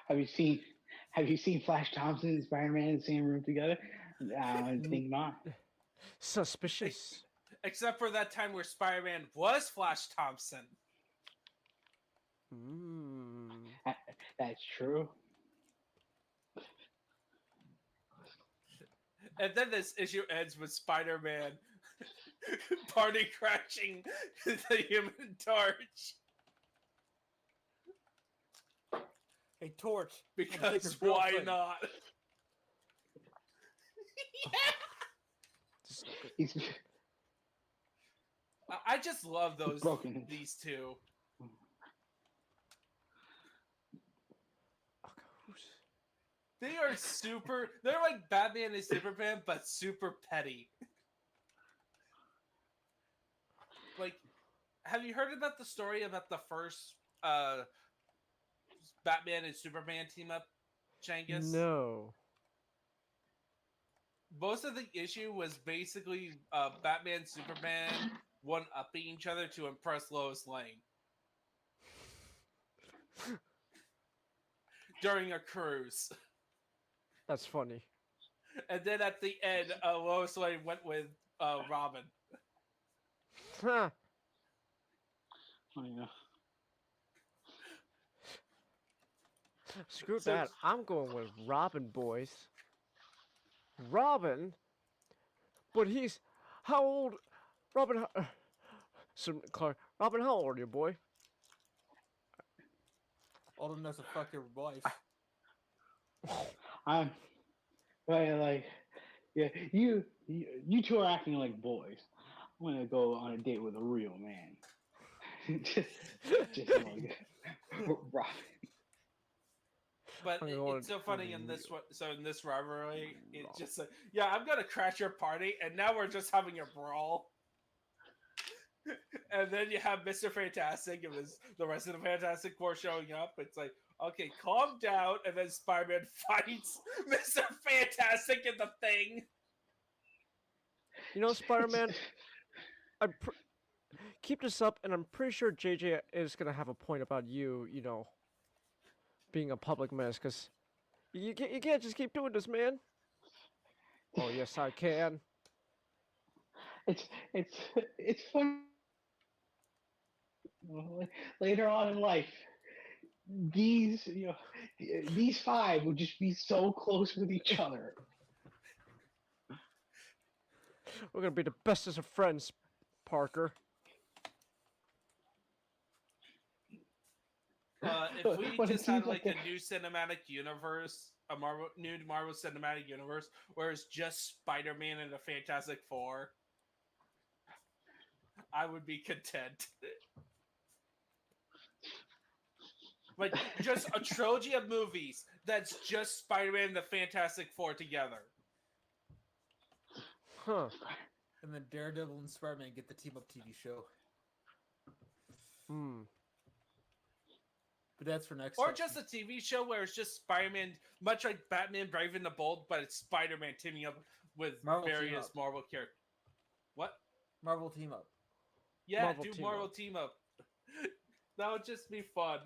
Have you seen Flash Thompson and Spider-Man in the same room together? I think not. Suspicious. Except for that time where Spider-Man was Flash Thompson. That's true. And then this issue ends with Spider-Man party crashing the Human Torch. Hey, Torch. Because why not? He's I just love these two. They are super. They're like Batman and Superman, but super petty. Like, have you heard about the story about the first Batman and Superman team up, Changus? No. Most of the issue was basically Batman and Superman one-upping each other to impress Lois Lane. During a cruise. That's funny. And then at the end, Lois Lane went with Robin. Huh. Oh, yeah. Screw that. I'm going with Robin, boys. Robin? But he's... How old... Robin... Clark, Robin, how old are you, boy? Old enough to fuck your wife. I'm like, yeah, you two are acting like boys. I'm gonna go on a date with a real man. just like Robin. But it's so funny in this one. So in this rivalry, it's just like, yeah, I'm gonna crash your party, and now we're just having a brawl. And then you have Mr. Fantastic and the rest of the Fantastic Four showing up. It's like, okay, calm down. And then Spider-Man fights Mr. Fantastic in the Thing. You know, Spider-Man, keep this up, and I'm pretty sure JJ is going to have a point about you, being a public menace, because you can't just keep doing this, man. Oh, yes, I can. It's fun. Later on in life, these five would just be so close with each other. We're gonna be the bestest of friends, Parker. If we just had like a new cinematic universe, new Marvel cinematic universe, where it's just Spider-Man and the Fantastic Four, I would be content. Like, just a trilogy of movies that's just Spider-Man and the Fantastic Four together. Huh. And then Daredevil and Spider-Man get the team-up TV show. But that's for next Or section. just a TV show where it's just Spider-Man, much like Batman Brave and the Bold, but it's Spider-Man teaming up with various Marvel characters. What? Marvel team-up. Yeah, Marvel do team-up. Marvel team-up. That would just be fun.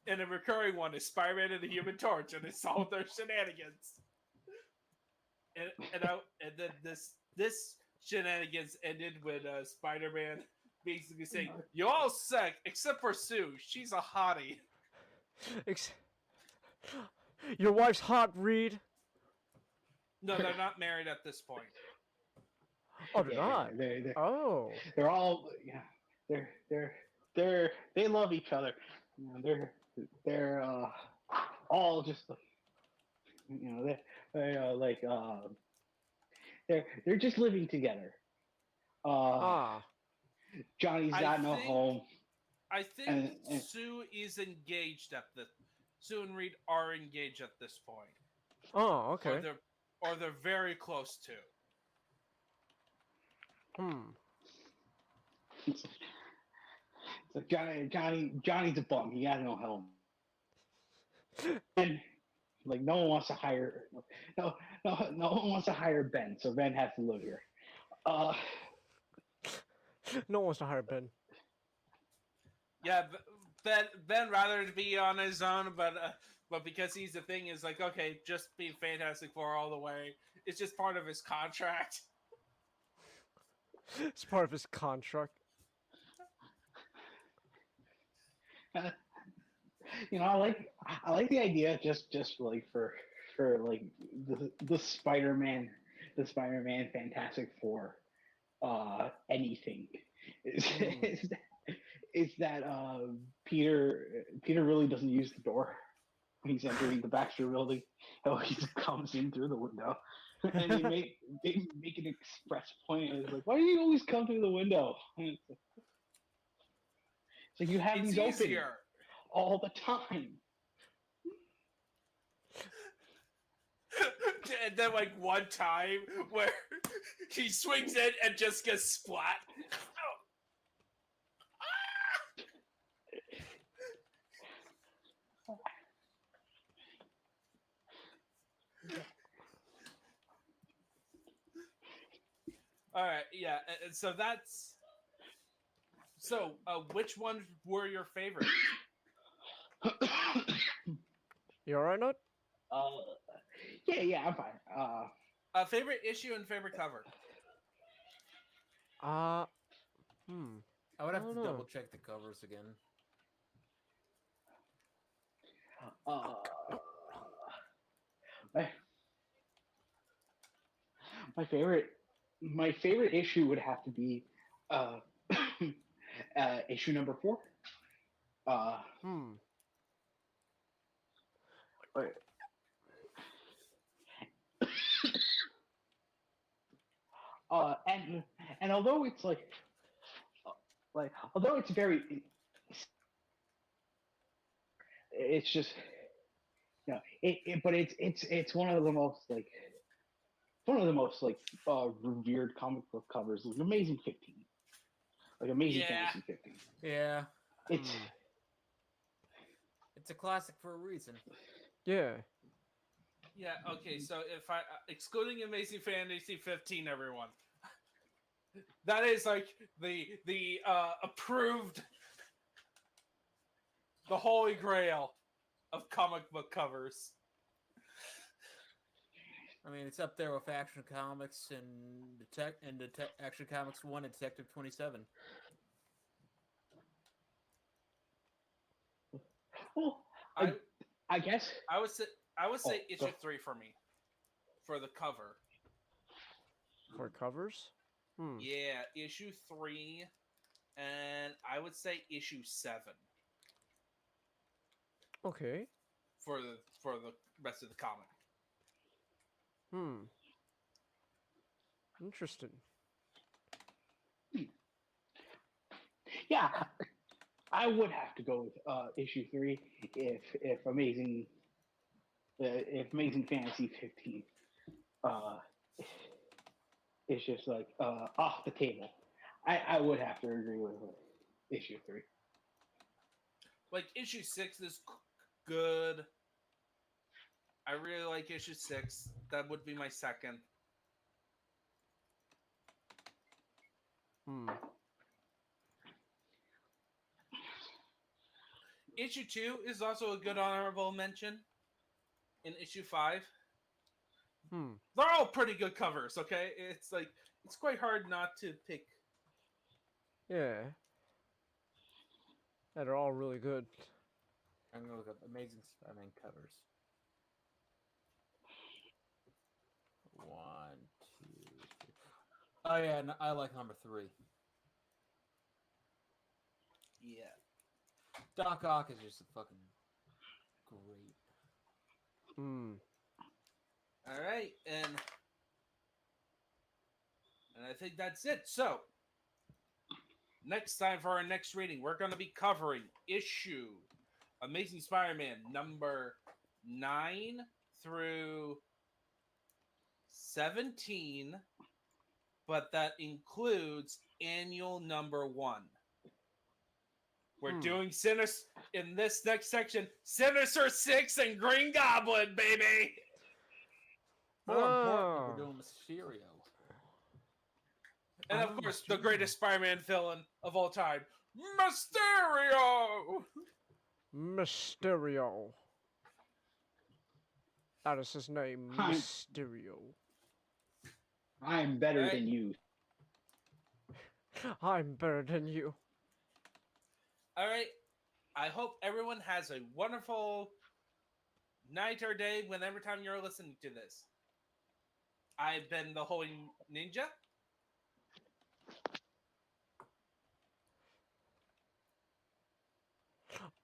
And a recurring one is Spider-Man and the Human Torch, and it's all their shenanigans. And then this shenanigans ended with Spider-Man basically saying, "You all suck except for Sue. She's a hottie." Your wife's hot, Reed. No, they're not married at this point. Oh, they're not. They're Oh. they're all they're they love each other. You know, they're all just you know they're just living together. Uh, Ah, Johnny's I got no think home, I think and Sue is engaged at the Sue and Reed are engaged at this point. oh, Or okay. they're very close to. Hmm. it's like Johnny's a bum. He has no home, and like no one wants to hire no one wants to hire Ben, so Ben has to live here. Uh, No one wants to hire Ben. Yeah, Ben rather to be on his own, but because he's the thing is like okay, just be Fantastic Four all the way. It's just part of his contract. It's part of his contract. you know, I like the idea just like for like the Spider-Man Fantastic Four anything is Hmm. is that Peter really doesn't use the door when he's entering the Baxter building. Oh, he just comes in through the window. And they make an express point. It's like, why do you always come through the window? And it's like you have It's these open easier. all the time. And then like one time where he swings in and just gets splat. All right, yeah. And so that's so. Which ones were your favorites? You alright, Nut? uh, yeah, I'm fine. Favorite issue and favorite cover. Uh, hmm. I would I have don't to know. double check the covers again. Uh, my, my favorite issue would have to be uh, issue number 4. Uh, Hmm. but- and although it's although it's very it's just but it's one of the most revered comic book covers, like Amazing 15, like Amazing Yeah. Fantasy 15. Yeah, It's Hmm. it's a classic for a reason. Yeah. Yeah. Okay. So if I excluding Amazing Fantasy 15, everyone, that is like the approved, the holy grail of comic book covers. I mean, it's up there with Action Comics and Action Comics 1 and Detective 27. well, I I guess. I would say Oh, issue go. 3 for me, for the cover. For covers? Hmm. Yeah, issue 3, and I would say issue 7 Okay. for the rest of the comic. Hmm. Interesting. Yeah, I would have to go with issue 3 if Amazing Fantasy 15 is just like off the table. I would have to agree with issue 3. Like issue 6 is good. I really like issue 6. That would be my second. Hmm. Issue 2 is also a good honorable mention. In issue 5, Hmm. they're all pretty good covers. Okay, it's like it's quite hard not to pick. Yeah. Yeah, they're all really good. I'm gonna look up Amazing Spider-Man covers. 1, 2, 3. Oh yeah, I like number 3. Yeah. Doc Ock is just a fucking great. Hmm. All right, and I think that's it. So next time for our next reading, we're going to be covering issue Amazing Spider-Man number 9 through 17, but that includes annual number 1. We're doing Sinister in this next section. Sinister Six and Green Goblin, baby. More importantly, we're doing Mysterio. And of course, the greatest Spider-Man villain of all time, Mysterio. Mysterio. That is his name, Hi. Mysterio. I'm better Right. than you. I'm better than you. All right. I hope everyone has a wonderful night or day whenever time you're listening to this. I've been the Holy Ninja.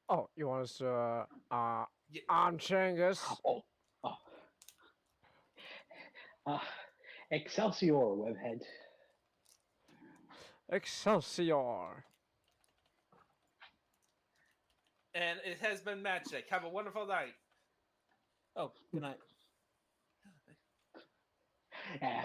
Oh, you want us to, Yeah. on Changus? Oh. Excelsior, webhead. Excelsior. And it has been Matchstick. Have a wonderful night. Oh, good night. Yeah.